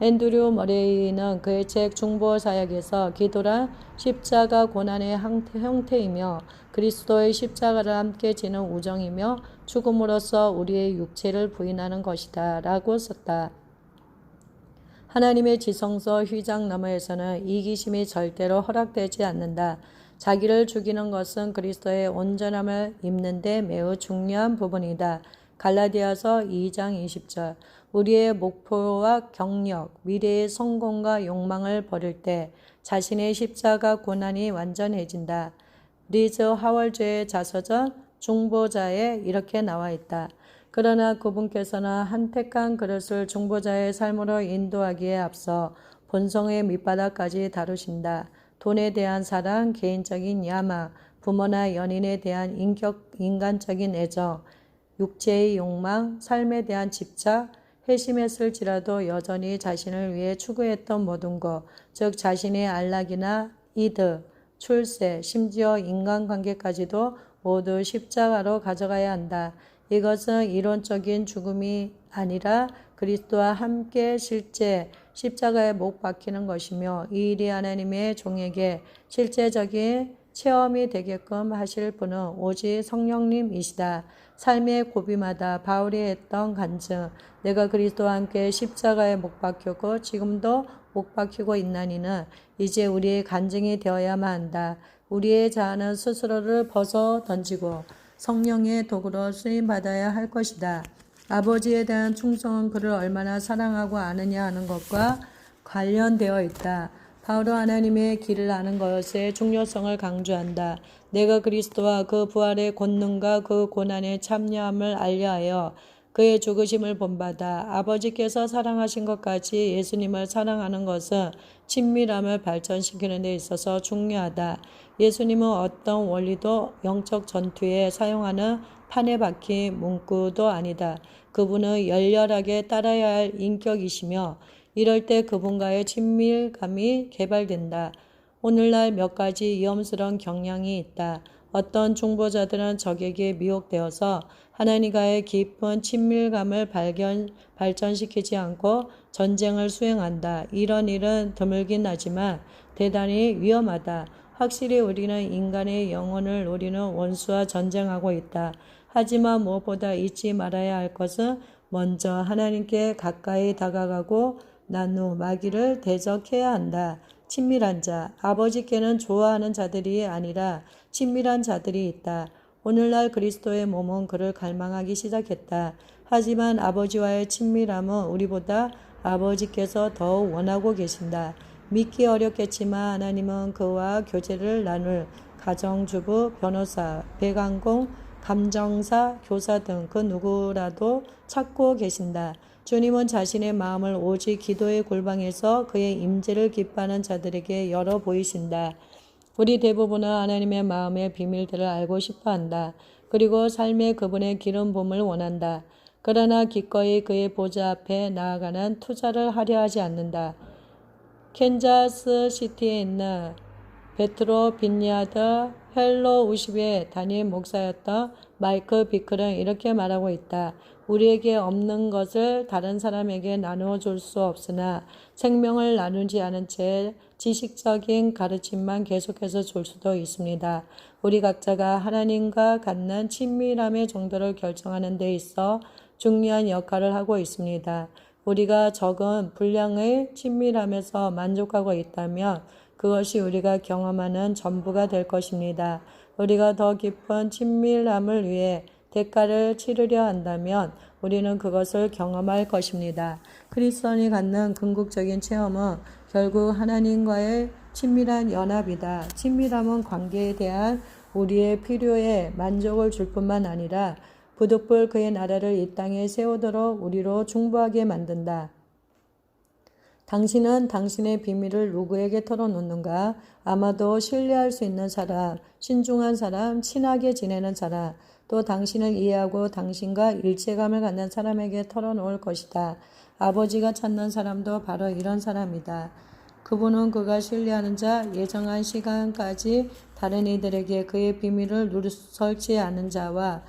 앤드류 머레이는 그의 책 중보 사역에서 기도란 십자가 고난의 형태이며 그리스도의 십자가를 함께 지는 우정이며 죽음으로써 우리의 육체를 부인하는 것이다 라고 썼다. 하나님의 지성소 휘장 너머에서는 이기심이 절대로 허락되지 않는다. 자기를 죽이는 것은 그리스도의 온전함을 입는 데 매우 중요한 부분이다. 갈라디아서 2장 20절. 우리의 목표와 경력, 미래의 성공과 욕망을 버릴 때 자신의 십자가 고난이 완전해진다. 리즈 하월즈의 자서전 중보자에 이렇게 나와 있다. 그러나 그분께서는 한 택한 그릇을 중보자의 삶으로 인도하기에 앞서 본성의 밑바닥까지 다루신다. 돈에 대한 사랑, 개인적인 야망, 부모나 연인에 대한 인간적인 애정, 육체의 욕망, 삶에 대한 집착, 회심했을지라도 여전히 자신을 위해 추구했던 모든 것, 즉 자신의 안락이나 이득, 출세, 심지어 인간관계까지도 모두 십자가로 가져가야 한다. 이것은 이론적인 죽음이 아니라 그리스도와 함께 실제 십자가에 못 박히는 것이며 이 일이 하나님의 종에게 실제적인 체험이 되게끔 하실 분은 오직 성령님이시다. 삶의 고비마다 바울이 했던 간증, 내가 그리스도와 함께 십자가에 못 박혔고 지금도 못 박히고 있나니는 이제 우리의 간증이 되어야만 한다. 우리의 자아는 스스로를 벗어 던지고 성령의 도구로 쓰임받아야 할 것이다. 아버지에 대한 충성은 그를 얼마나 사랑하고 아느냐 하는 것과 관련되어 있다. 바울은 하나님의 길을 아는 것의 중요성을 강조한다. 내가 그리스도와 그 부활의 권능과 그 고난에 참여함을 알려하여 그의 죽으심을 본받아 아버지께서 사랑하신 것까지 예수님을 사랑하는 것은 친밀함을 발전시키는 데 있어서 중요하다. 예수님은 어떤 원리도 영적 전투에 사용하는 판에 박힌 문구도 아니다. 그분은 열렬하게 따라야 할 인격이시며 이럴 때 그분과의 친밀감이 개발된다. 오늘날 몇 가지 위험스러운 경향이 있다. 어떤 중보자들은 적에게 미혹되어서 하나님과의 깊은 친밀감을 발전시키지 않고 전쟁을 수행한다. 이런 일은 드물긴 하지만 대단히 위험하다. 확실히 우리는 인간의 영혼을 노리는 원수와 전쟁하고 있다. 하지만 무엇보다 잊지 말아야 할 것은 먼저 하나님께 가까이 다가가고 난 후 마귀를 대적해야 한다. 친밀한 자, 아버지께는 좋아하는 자들이 아니라 친밀한 자들이 있다. 오늘날 그리스도의 몸은 그를 갈망하기 시작했다. 하지만 아버지와의 친밀함은 우리보다 아버지께서 더욱 원하고 계신다. 믿기 어렵겠지만 하나님은 그와 교제를 나눌 가정주부, 변호사, 배관공, 감정사, 교사 등 그 누구라도 찾고 계신다. 주님은 자신의 마음을 오직 기도의 골방에서 그의 임재를 기뻐하는 자들에게 열어 보이신다. 우리 대부분은 하나님의 마음의 비밀들을 알고 싶어한다. 그리고 삶의 그분의 기름 부음을 원한다. 그러나 기꺼이 그의 보좌 앞에 나아가는 투자를 하려 하지 않는다. 캔자스 시티에 있는 베트로 빈야드 헬로우십의 담임 목사였던 마이클 비클은 이렇게 말하고 있다. 우리에게 없는 것을 다른 사람에게 나누어 줄 수 없으나 생명을 나누지 않은 채 지식적인 가르침만 계속해서 줄 수도 있습니다. 우리 각자가 하나님과 갖는 친밀함의 정도를 결정하는 데 있어 중요한 역할을 하고 있습니다. 우리가 적은 분량의 친밀함에서 만족하고 있다면 그것이 우리가 경험하는 전부가 될 것입니다. 우리가 더 깊은 친밀함을 위해 대가를 치르려 한다면 우리는 그것을 경험할 것입니다. 그리스도인이 갖는 궁극적인 체험은 결국 하나님과의 친밀한 연합이다. 친밀함은 관계에 대한 우리의 필요에 만족을 줄 뿐만 아니라 부득불 그의 나라를 이 땅에 세우도록 우리로 중보하게 만든다. 당신은 당신의 비밀을 누구에게 털어놓는가? 아마도 신뢰할 수 있는 사람, 신중한 사람, 친하게 지내는 사람, 또 당신을 이해하고 당신과 일체감을 갖는 사람에게 털어놓을 것이다. 아버지가 찾는 사람도 바로 이런 사람이다. 그분은 그가 신뢰하는 자, 예정한 시간까지 다른 이들에게 그의 비밀을 누설치 않은 자와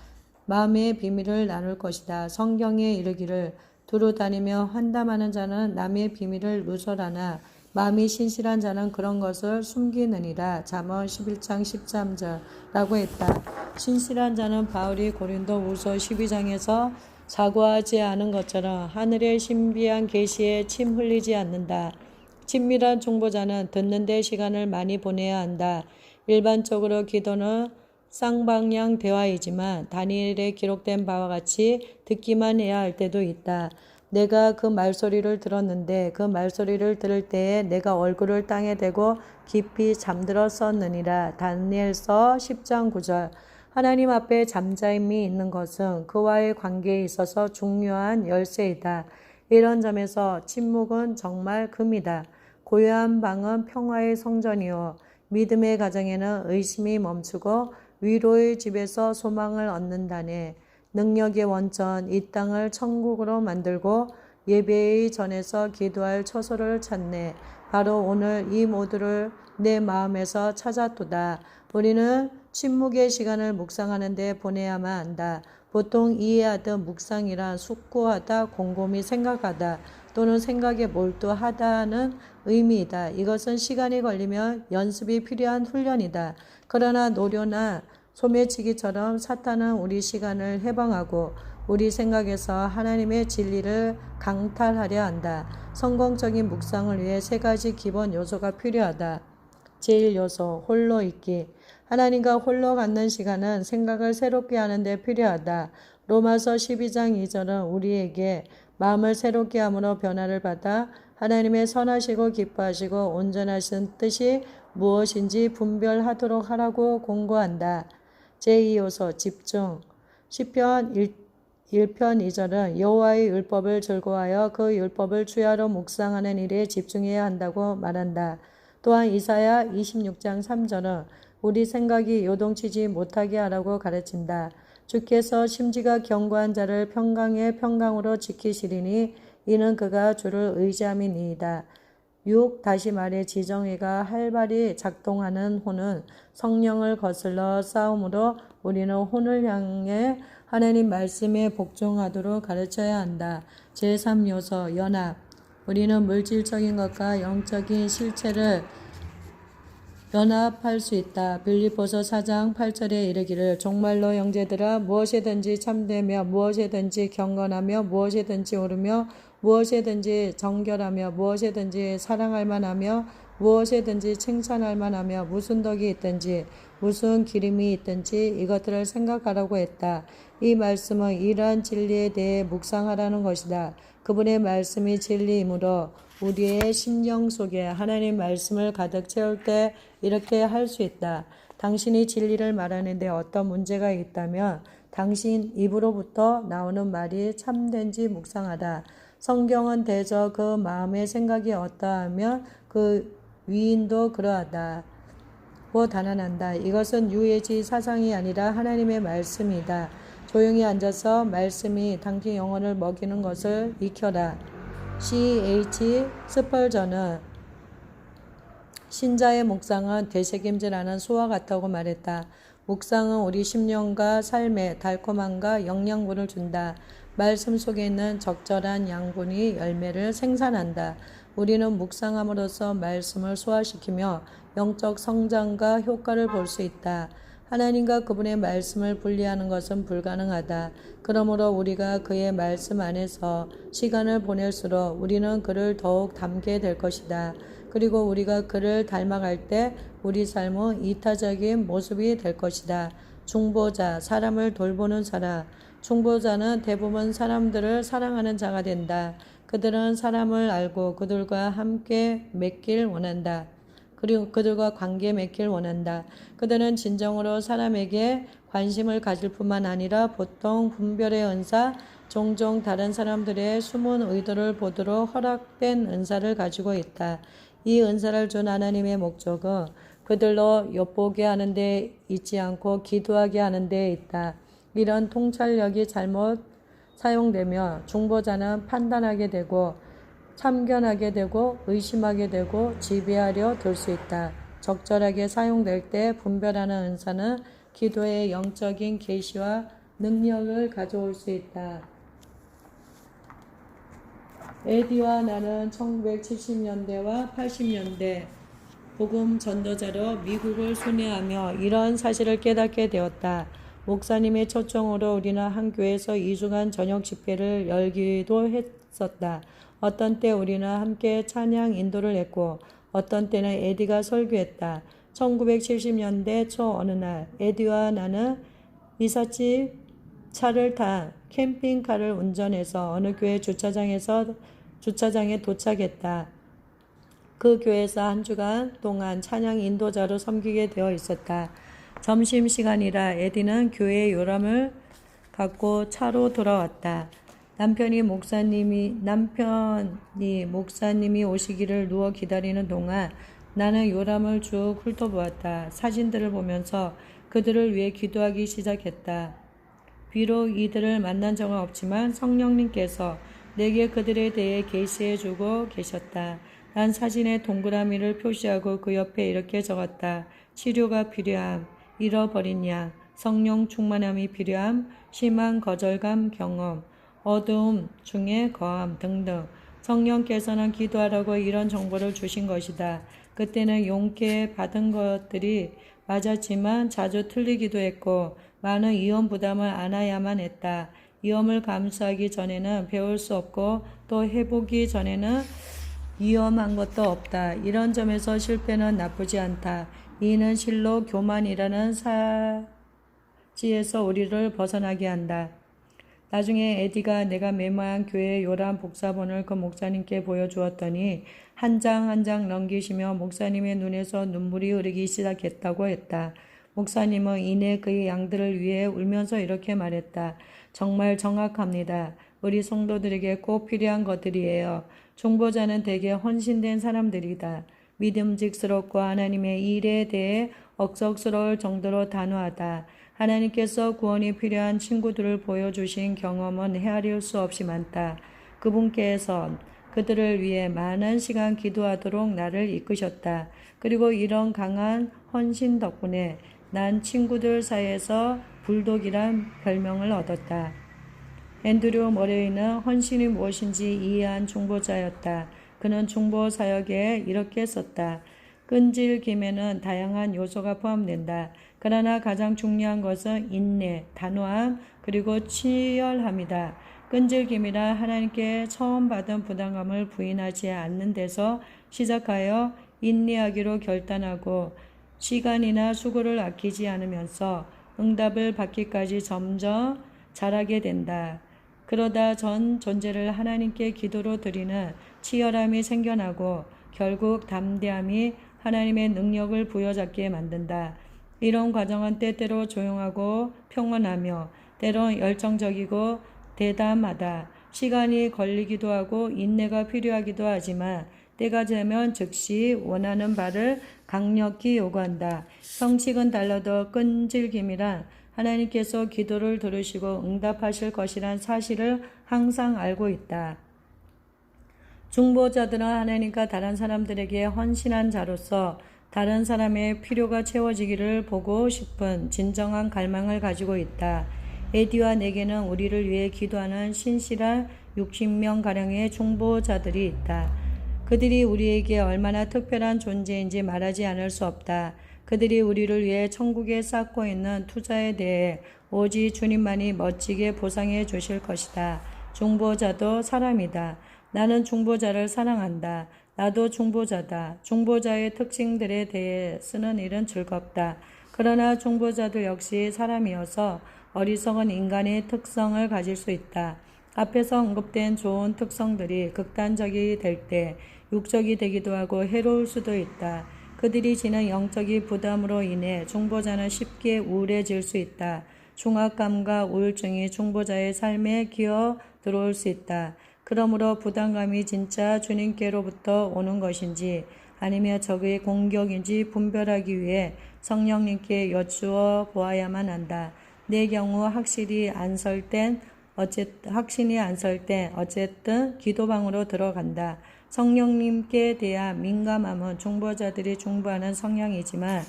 마음의 비밀을 나눌 것이다. 성경에 이르기를 두루 다니며 환담하는 자는 남의 비밀을 누설하나 마음이 신실한 자는 그런 것을 숨기느니라. 잠언 11장 13절라고 했다. 신실한 자는 바울이 고린도 후서 12장에서 사과하지 않은 것처럼 하늘의 신비한 계시에 침 흘리지 않는다. 친밀한 중보자는 듣는 데 시간을 많이 보내야 한다. 일반적으로 기도는 쌍방향 대화이지만 다니엘에 기록된 바와 같이 듣기만 해야 할 때도 있다. 내가 그 말소리를 들었는데 그 말소리를 들을 때에 내가 얼굴을 땅에 대고 깊이 잠들었었느니라. 다니엘서 10장 9절. 하나님 앞에 잠잠히 있는 것은 그와의 관계에 있어서 중요한 열쇠이다. 이런 점에서 침묵은 정말 금이다. 고요한 방은 평화의 성전이요 믿음의 가정에는 의심이 멈추고 위로의 집에서 소망을 얻는다네. 능력의 원천 이 땅을 천국으로 만들고 예배의 전에서 기도할 처소를 찾네. 바로 오늘 이 모두를 내 마음에서 찾았도다. 우리는 침묵의 시간을 묵상하는 데 보내야만 한다. 보통 이해하듯 묵상이란 숙고하다, 곰곰이 생각하다 또는 생각에 몰두하다는 의미이다. 이것은 시간이 걸리면 연습이 필요한 훈련이다. 그러나 노려나 소매치기처럼 사탄은 우리 시간을 해방하고 우리 생각에서 하나님의 진리를 강탈하려 한다. 성공적인 묵상을 위해 세 가지 기본 요소가 필요하다. 제1요소, 홀로 있기. 하나님과 홀로 갖는 시간은 생각을 새롭게 하는 데 필요하다. 로마서 12장 2절은 우리에게 마음을 새롭게 함으로 변화를 받아 하나님의 선하시고 기뻐하시고 온전하신 뜻이 무엇인지 분별하도록 하라고 공고한다. 제2요소, 집중. 시편 1편 2절은 여호와의 율법을 즐거워하여 그 율법을 주야로 묵상하는 일에 집중해야 한다고 말한다. 또한 이사야 26장 3절은 우리 생각이 요동치지 못하게 하라고 가르친다. 주께서 심지가 견고한 자를 평강의 평강으로 지키시리니 이는 그가 주를 의지함이니이다. 6. 다시 말해 지정의가 활발히 작동하는 혼은 성령을 거슬러 싸움으로 우리는 혼을 향해 하나님 말씀에 복종하도록 가르쳐야 한다. 제3요소 연합. 우리는 물질적인 것과 영적인 실체를 연합할 수 있다. 빌립보서 4장 8절에 이르기를 정말로 형제들아 무엇이든지 참되며 무엇이든지 경건하며 무엇이든지 옳으며 무엇이든지 정결하며 무엇이든지 사랑할 만하며 무엇이든지 칭찬할 만하며 무슨 덕이 있든지 무슨 기림이 있든지 이것들을 생각하라고 했다. 이 말씀은 이러한 진리에 대해 묵상하라는 것이다. 그분의 말씀이 진리이므로 우리의 심령 속에 하나님 말씀을 가득 채울 때 이렇게 할 수 있다. 당신이 진리를 말하는데 어떤 문제가 있다면 당신 입으로부터 나오는 말이 참된지 묵상하다. 성경은 대저 그 마음의 생각이 어떠하면 그 위인도 그러하다고 단언한다. 이것은 유해지 사상이 아니라 하나님의 말씀이다. 조용히 앉아서 말씀이 당신 영혼을 먹이는 것을 익혀라. C.H. 스펄전은 신자의 묵상은 되새김질하는 수와 같다고 말했다. 묵상은 우리 심령과 삶에 달콤함과 영양분을 준다. 말씀 속에 있는 적절한 양분이 열매를 생산한다. 우리는 묵상함으로써 말씀을 소화시키며 영적 성장과 효과를 볼 수 있다. 하나님과 그분의 말씀을 분리하는 것은 불가능하다. 그러므로 우리가 그의 말씀 안에서 시간을 보낼수록 우리는 그를 더욱 닮게 될 것이다. 그리고 우리가 그를 닮아갈 때 우리 삶은 이타적인 모습이 될 것이다. 중보자, 사람을 돌보는 사람. 중보자는 대부분 사람들을 사랑하는 자가 된다. 그들은 사람을 알고 그들과 함께 맺길 원한다. 그리고 그들과 관계 맺길 원한다. 그들은 진정으로 사람에게 관심을 가질 뿐만 아니라 보통 분별의 은사, 종종 다른 사람들의 숨은 의도를 보도록 허락된 은사를 가지고 있다. 이 은사를 준 하나님의 목적은 그들로 엿보게 하는 데 있지 않고 기도하게 하는 데 있다. 이런 통찰력이 잘못 사용되며 중보자는 판단하게 되고 참견하게 되고 의심하게 되고 지배하려 들 수 있다. 적절하게 사용될 때 분별하는 은사는 기도의 영적인 계시와 능력을 가져올 수 있다. 에디와 나는 1970년대와 80년대 복음 전도자로 미국을 순회하며 이런 사실을 깨닫게 되었다. 목사님의 초청으로 우리는 한 교회에서 2주간 저녁 집회를 열기도 했었다. 어떤 때 우리는 함께 찬양 인도를 했고 어떤 때는 에디가 설교했다. 1970년대 초 어느 날 에디와 나는 이삿짐 차를 탄 캠핑카를 운전해서 어느 교회 주차장에 도착했다. 그 교회에서 한 주간 동안 찬양 인도자로 섬기게 되어 있었다. 점심시간이라 에디는 교회의 요람을 갖고 차로 돌아왔다. 남편이 목사님이 오시기를 누워 기다리는 동안 나는 요람을 쭉 훑어보았다. 사진들을 보면서 그들을 위해 기도하기 시작했다. 비록 이들을 만난 적은 없지만 성령님께서 내게 그들에 대해 계시해주고 계셨다. 난 사진에 동그라미를 표시하고 그 옆에 이렇게 적었다. 치료가 필요함, 잃어버린 양, 성령 충만함이 필요함, 심한 거절감 경험, 어두움 중에 거함 등등. 성령께서는 기도하라고 이런 정보를 주신 것이다. 그때는 용케 받은 것들이 맞았지만 자주 틀리기도 했고 많은 위험 부담을 안아야만 했다. 위험을 감수하기 전에는 배울 수 없고 또 해보기 전에는 위험한 것도 없다. 이런 점에서 실패는 나쁘지 않다. 이는 실로 교만이라는 사지에서 우리를 벗어나게 한다. 나중에 에디가 내가 메모한 교회 요람 복사본을 그 목사님께 보여주었더니 한 장 한 장 넘기시며 목사님의 눈에서 눈물이 흐르기 시작했다고 했다. 목사님은 이내 그의 양들을 위해 울면서 이렇게 말했다. 정말 정확합니다. 우리 성도들에게 꼭 필요한 것들이에요. 중보자는 대개 헌신된 사람들이다. 믿음직스럽고 하나님의 일에 대해 억척스러울 정도로 단호하다. 하나님께서 구원이 필요한 친구들을 보여주신 경험은 헤아릴 수 없이 많다. 그분께서 그들을 위해 많은 시간 기도하도록 나를 이끄셨다. 그리고 이런 강한 헌신 덕분에 난 친구들 사이에서 불독이란 별명을 얻었다. 앤드류 머레이는 헌신이 무엇인지 이해한 중보자였다. 그는 중보 사역에 이렇게 썼다. 끈질김에는 다양한 요소가 포함된다. 그러나 가장 중요한 것은 인내, 단호함, 그리고 치열함이다. 끈질김이라 하나님께 처음 받은 부담감을 부인하지 않는 데서 시작하여 인내하기로 결단하고 시간이나 수고를 아끼지 않으면서 응답을 받기까지 점점 잘하게 된다. 그러다 전 존재를 하나님께 기도로 드리는 치열함이 생겨나고 결국 담대함이 하나님의 능력을 부여잡게 만든다. 이런 과정은 때때로 조용하고 평온하며 때론 열정적이고 대담하다. 시간이 걸리기도 하고 인내가 필요하기도 하지만 때가 되면 즉시 원하는 바를 강력히 요구한다. 형식은 달라도 끈질김이란 하나님께서 기도를 들으시고 응답하실 것이란 사실을 항상 알고 있다. 중보자들은 하나님과 다른 사람들에게 헌신한 자로서 다른 사람의 필요가 채워지기를 보고 싶은 진정한 갈망을 가지고 있다. 에디와 내게는 우리를 위해 기도하는 신실한 60명가량의 중보자들이 있다. 그들이 우리에게 얼마나 특별한 존재인지 말하지 않을 수 없다. 그들이 우리를 위해 천국에 쌓고 있는 투자에 대해 오직 주님만이 멋지게 보상해 주실 것이다. 중보자도 사람이다. 나는 중보자를 사랑한다. 나도 중보자다. 중보자의 특징들에 대해 쓰는 일은 즐겁다. 그러나 중보자들 역시 사람이어서 어리석은 인간의 특성을 가질 수 있다. 앞에서 언급된 좋은 특성들이 극단적이 될 때 육적이 되기도 하고 해로울 수도 있다. 그들이 지는 영적인 부담으로 인해 중보자는 쉽게 우울해질 수 있다. 중압감과 우울증이 중보자의 삶에 기어 들어올 수 있다. 그러므로 부담감이 진짜 주님께로부터 오는 것인지 아니면 적의 공격인지 분별하기 위해 성령님께 여쭈어 보아야만 한다. 내 경우 확신이 안 설 땐 어쨌든 기도방으로 들어간다. 성령님께 대한 민감함은 중보자들이 중보하는 성향이지만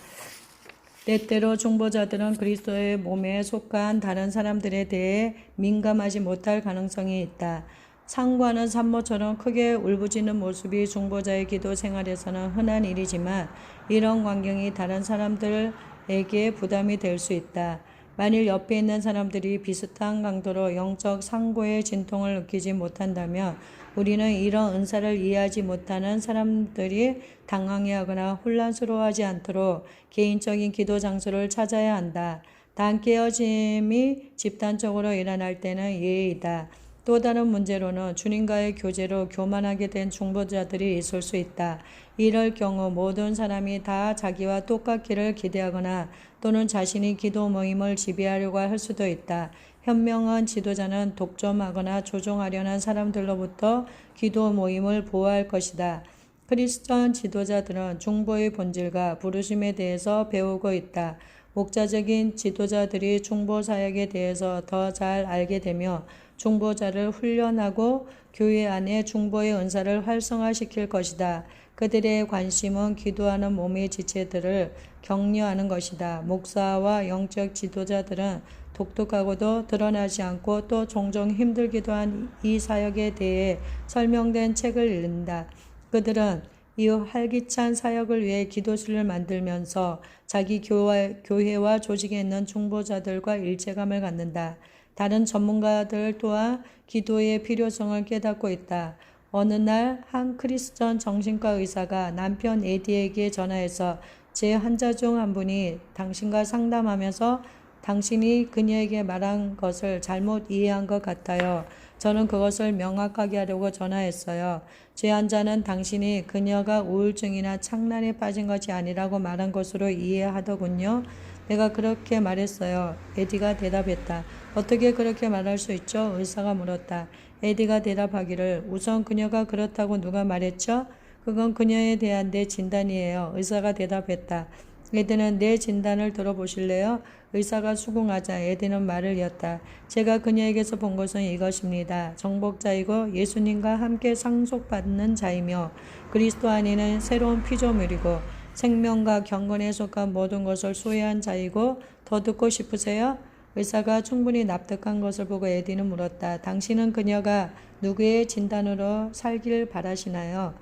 때때로 중보자들은 그리스도의 몸에 속한 다른 사람들에 대해 민감하지 못할 가능성이 있다. 상관은 산모처럼 크게 울부짖는 모습이 중보자의 기도 생활에서는 흔한 일이지만 이런 광경이 다른 사람들에게 부담이 될 수 있다. 만일 옆에 있는 사람들이 비슷한 강도로 영적 상고의 진통을 느끼지 못한다면 우리는 이런 은사를 이해하지 못하는 사람들이 당황해하거나 혼란스러워하지 않도록 개인적인 기도 장소를 찾아야 한다. 단 깨어짐이 집단적으로 일어날 때는 예의이다. 또 다른 문제로는 주님과의 교제로 교만하게 된 중보자들이 있을 수 있다. 이럴 경우 모든 사람이 다 자기와 똑같기를 기대하거나 또는 자신이 기도 모임을 지배하려고 할 수도 있다. 현명한 지도자는 독점하거나 조종하려는 사람들로부터 기도 모임을 보호할 것이다. 크리스천 지도자들은 중보의 본질과 부르심에 대해서 배우고 있다. 목자적인 지도자들이 중보 사역에 대해서 더 잘 알게 되며 중보자를 훈련하고 교회 안에 중보의 은사를 활성화시킬 것이다. 그들의 관심은 기도하는 몸의 지체들을 격려하는 것이다. 목사와 영적 지도자들은 독특하고도 드러나지 않고 또 종종 힘들기도 한 이 사역에 대해 설명된 책을 읽는다. 그들은 이 활기찬 사역을 위해 기도실을 만들면서 자기 교회와 조직에 있는 중보자들과 일체감을 갖는다. 다른 전문가들 또한 기도의 필요성을 깨닫고 있다. 어느 날 한 크리스천 정신과 의사가 남편 에디에게 전화해서 제 환자 중 한 분이 당신과 상담하면서 당신이 그녀에게 말한 것을 잘못 이해한 것 같아요. 저는 그것을 명확하게 하려고 전화했어요. 제 환자는 당신이 그녀가 우울증이나 창란에 빠진 것이 아니라고 말한 것으로 이해하더군요. 내가 그렇게 말했어요. 에디가 대답했다. 어떻게 그렇게 말할 수 있죠? 의사가 물었다. 에디가 대답하기를 우선 그녀가 그렇다고 누가 말했죠? 그건 그녀에 대한 내 진단이에요. 의사가 대답했다. 에디는 내 진단을 들어보실래요? 의사가 수긍하자 에디는 말을 이었다. 제가 그녀에게서 본 것은 이것입니다. 정복자이고 예수님과 함께 상속받는 자이며 그리스도 안에는 새로운 피조물이고 생명과 경건에 속한 모든 것을 소유한 자이고 더 듣고 싶으세요? 의사가 충분히 납득한 것을 보고 에디는 물었다. 당신은 그녀가 누구의 진단으로 살길 바라시나요?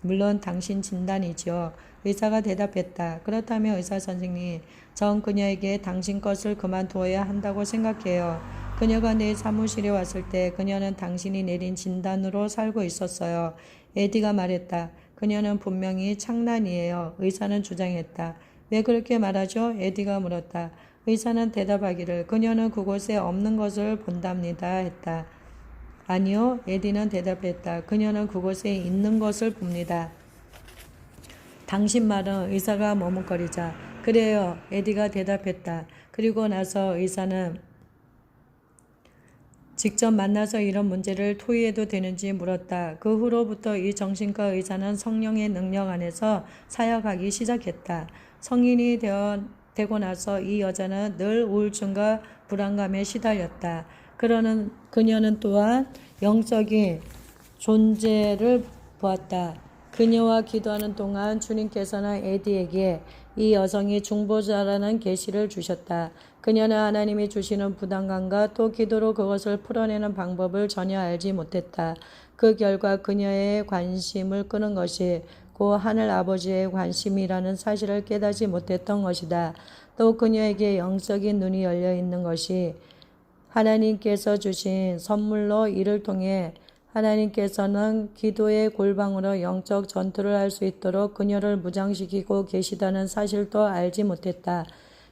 물론 당신 진단이지요. 의사가 대답했다. 그렇다면 의사 선생님, 전 그녀에게 당신 것을 그만두어야 한다고 생각해요. 그녀가 내 사무실에 왔을 때 그녀는 당신이 내린 진단으로 살고 있었어요. 에디가 말했다. 그녀는 분명히 창란이에요. 의사는 주장했다. 왜 그렇게 말하죠? 에디가 물었다. 의사는 대답하기를 그녀는 그곳에 없는 것을 본답니다 했다. 아니요. 에디는 대답했다. 그녀는 그곳에 있는 것을 봅니다. 당신 말은 의사가 머뭇거리자. 그래요. 에디가 대답했다. 그리고 나서 의사는 직접 만나서 이런 문제를 토의해도 되는지 물었다. 그 후로부터 이 정신과 의사는 성령의 능력 안에서 사역하기 시작했다. 성인이 되고 나서 이 여자는 늘 우울증과 불안감에 시달렸다. 그녀는 또한 영적인 존재를 보았다. 그녀와 기도하는 동안 주님께서는 에디에게 이 여성이 중보자라는 계시를 주셨다. 그녀는 하나님이 주시는 부담감과 또 기도로 그것을 풀어내는 방법을 전혀 알지 못했다. 그 결과 그녀의 관심을 끄는 것이 고 하늘 아버지의 관심이라는 사실을 깨닫지 못했던 것이다. 또 그녀에게 영적인 눈이 열려 있는 것이 하나님께서 주신 선물로 이를 통해 하나님께서는 기도의 골방으로 영적 전투를 할 수 있도록 그녀를 무장시키고 계시다는 사실도 알지 못했다.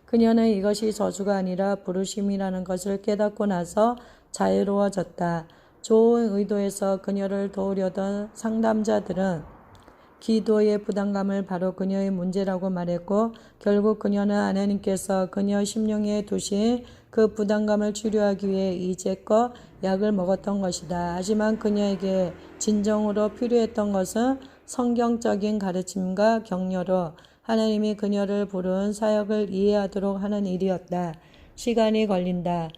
그녀는 이것이 저주가 아니라 부르심이라는 것을 깨닫고 나서 자유로워졌다. 좋은 의도에서 그녀를 도우려던 상담자들은 기도의 부담감을 바로 그녀의 문제라고 말했고 결국 그녀는 하나님께서 그녀 심령에 두신 그 부담감을 치료하기 위해 이제껏 약을 먹었던 것이다. 하지만 그녀에게 진정으로 필요했던 것은 성경적인 가르침과 격려로 하나님이 그녀를 부른 사역을 이해하도록 하는 일이었다. 시간이 걸린다.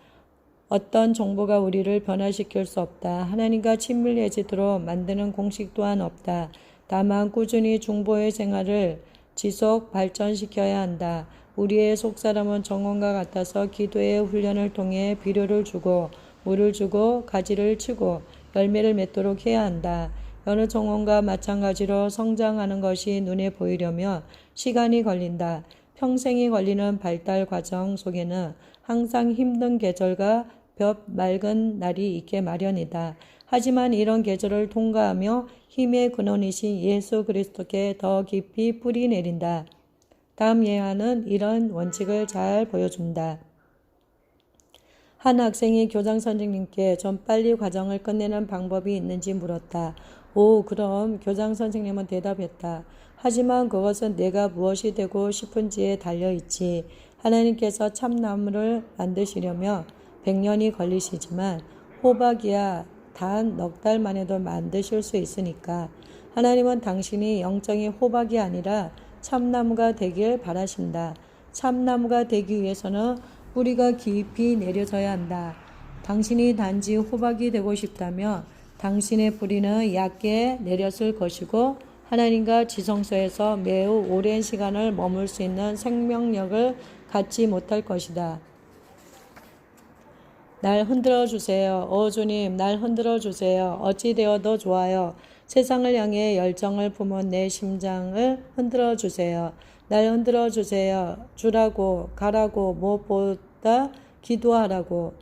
어떤 정보가 우리를 변화시킬 수 없다. 하나님과 친밀해지도록 만드는 공식 또한 없다. 다만 꾸준히 중보의 생활을 지속 발전시켜야 한다. 우리의 속사람은 정원과 같아서 기도의 훈련을 통해 비료를 주고 물을 주고 가지를 치고 열매를 맺도록 해야 한다. 여느 정원과 마찬가지로 성장하는 것이 눈에 보이려면 시간이 걸린다. 평생이 걸리는 발달 과정 속에는 항상 힘든 계절과 볕 맑은 날이 있게 마련이다. 하지만 이런 계절을 통과하며 힘의 근원이신 예수 그리스도께 더 깊이 뿌리 내린다. 다음 예화는 이런 원칙을 잘 보여준다. 한 학생이 교장 선생님께 좀 빨리 과정을 끝내는 방법이 있는지 물었다. 오, 그럼 교장 선생님은 대답했다. 하지만 그것은 내가 무엇이 되고 싶은지에 달려있지. 하나님께서 참나무를 만드시려면 100년이 걸리시지만 호박이야 단 넉 달 만에도 만드실 수 있으니까 하나님은 당신이 영적인 호박이 아니라 참나무가 되길 바라신다. 참나무가 되기 위해서는 뿌리가 깊이 내려져야 한다. 당신이 단지 호박이 되고 싶다면 당신의 뿌리는 얕게 내렸을 것이고 하나님과 지성소에서 매우 오랜 시간을 머물 수 있는 생명력을 갖지 못할 것이다. 날 흔들어 주세요. 주님, 날 흔들어 주세요. 어찌 되어도 좋아요. 세상을 향해 열정을 품은 내 심장을 흔들어 주세요. 날 흔들어 주세요. 주라고, 가라고, 무엇보다 기도하라고.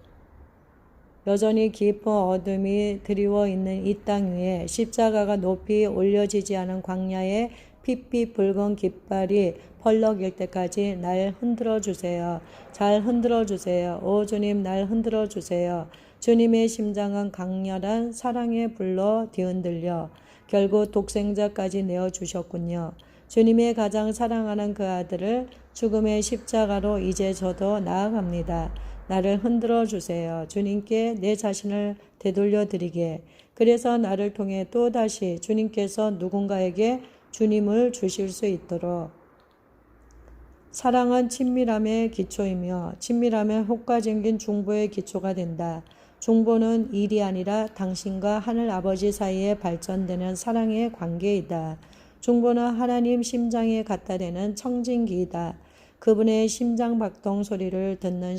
여전히 깊은 어둠이 드리워 있는 이 땅 위에 십자가가 높이 올려지지 않은 광야에 핏빛 붉은 깃발이 펄럭일 때까지 날 흔들어 주세요. 잘 흔들어 주세요. 오 주님, 날 흔들어 주세요. 주님의 심장은 강렬한 사랑의 불로 뒤흔들려 결국 독생자까지 내어주셨군요. 주님의 가장 사랑하는 그 아들을 죽음의 십자가로 이제 저도 나아갑니다. 나를 흔들어 주세요. 주님께 내 자신을 되돌려 드리게. 그래서 나를 통해 또다시 주님께서 누군가에게 주님을 주실 수 있도록. 사랑은 친밀함의 기초이며 친밀함은 효과적인 중보의 기초가 된다. 중보는 일이 아니라 당신과 하늘 아버지 사이에 발전되는 사랑의 관계이다. 중보는 하나님 심장에 갖다 대는 청진기이다. 그분의 심장 박동 소리를 듣는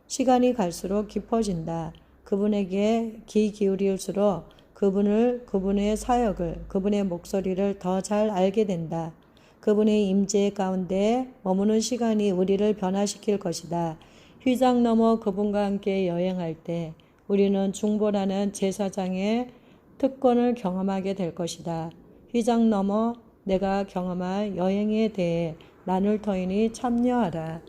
시간이 갈수록 깊어진다. 그분에게 귀 기울일수록 그분의 사역을, 그분의 목소리를 더 잘 알게 된다. 그분의 임재 가운데 머무는 시간이 우리를 변화시킬 것이다. 휘장 넘어 그분과 함께 여행할 때 우리는 중보라는 제사장의 특권을 경험하게 될 것이다. 휘장 넘어 내가 경험할 여행에 대해 나눌 터이니 참여하라.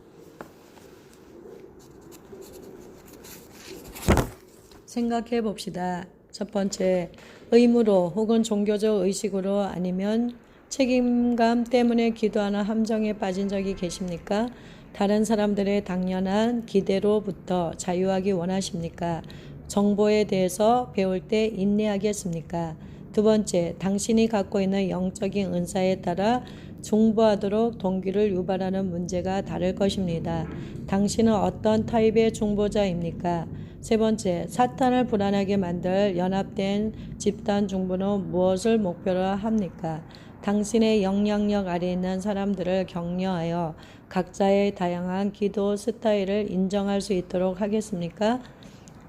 생각해 봅시다. 첫 번째, 의무로 혹은 종교적 의식으로 아니면 책임감 때문에 기도하는 함정에 빠진 적이 계십니까? 다른 사람들의 당연한 기대로부터 자유하기 원하십니까? 정보에 대해서 배울 때 인내하겠습니까? 두 번째, 당신이 갖고 있는 영적인 은사에 따라 중보하도록 동기를 유발하는 문제가 다를 것입니다. 당신은 어떤 타입의 중보자입니까? 세 번째, 사탄을 불안하게 만들 연합된 집단 중보는 무엇을 목표로 합니까? 당신의 영향력 아래 있는 사람들을 격려하여 각자의 다양한 기도 스타일을 인정할 수 있도록 하겠습니까?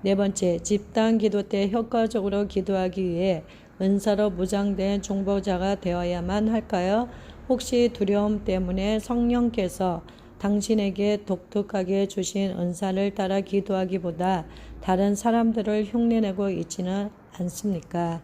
네 번째, 집단 기도 때 효과적으로 기도하기 위해 은사로 무장된 중보자가 되어야만 할까요? 혹시 두려움 때문에 성령께서 당신에게 독특하게 주신 은사를 따라 기도하기보다 다른 사람들을 흉내내고 있지는 않습니까?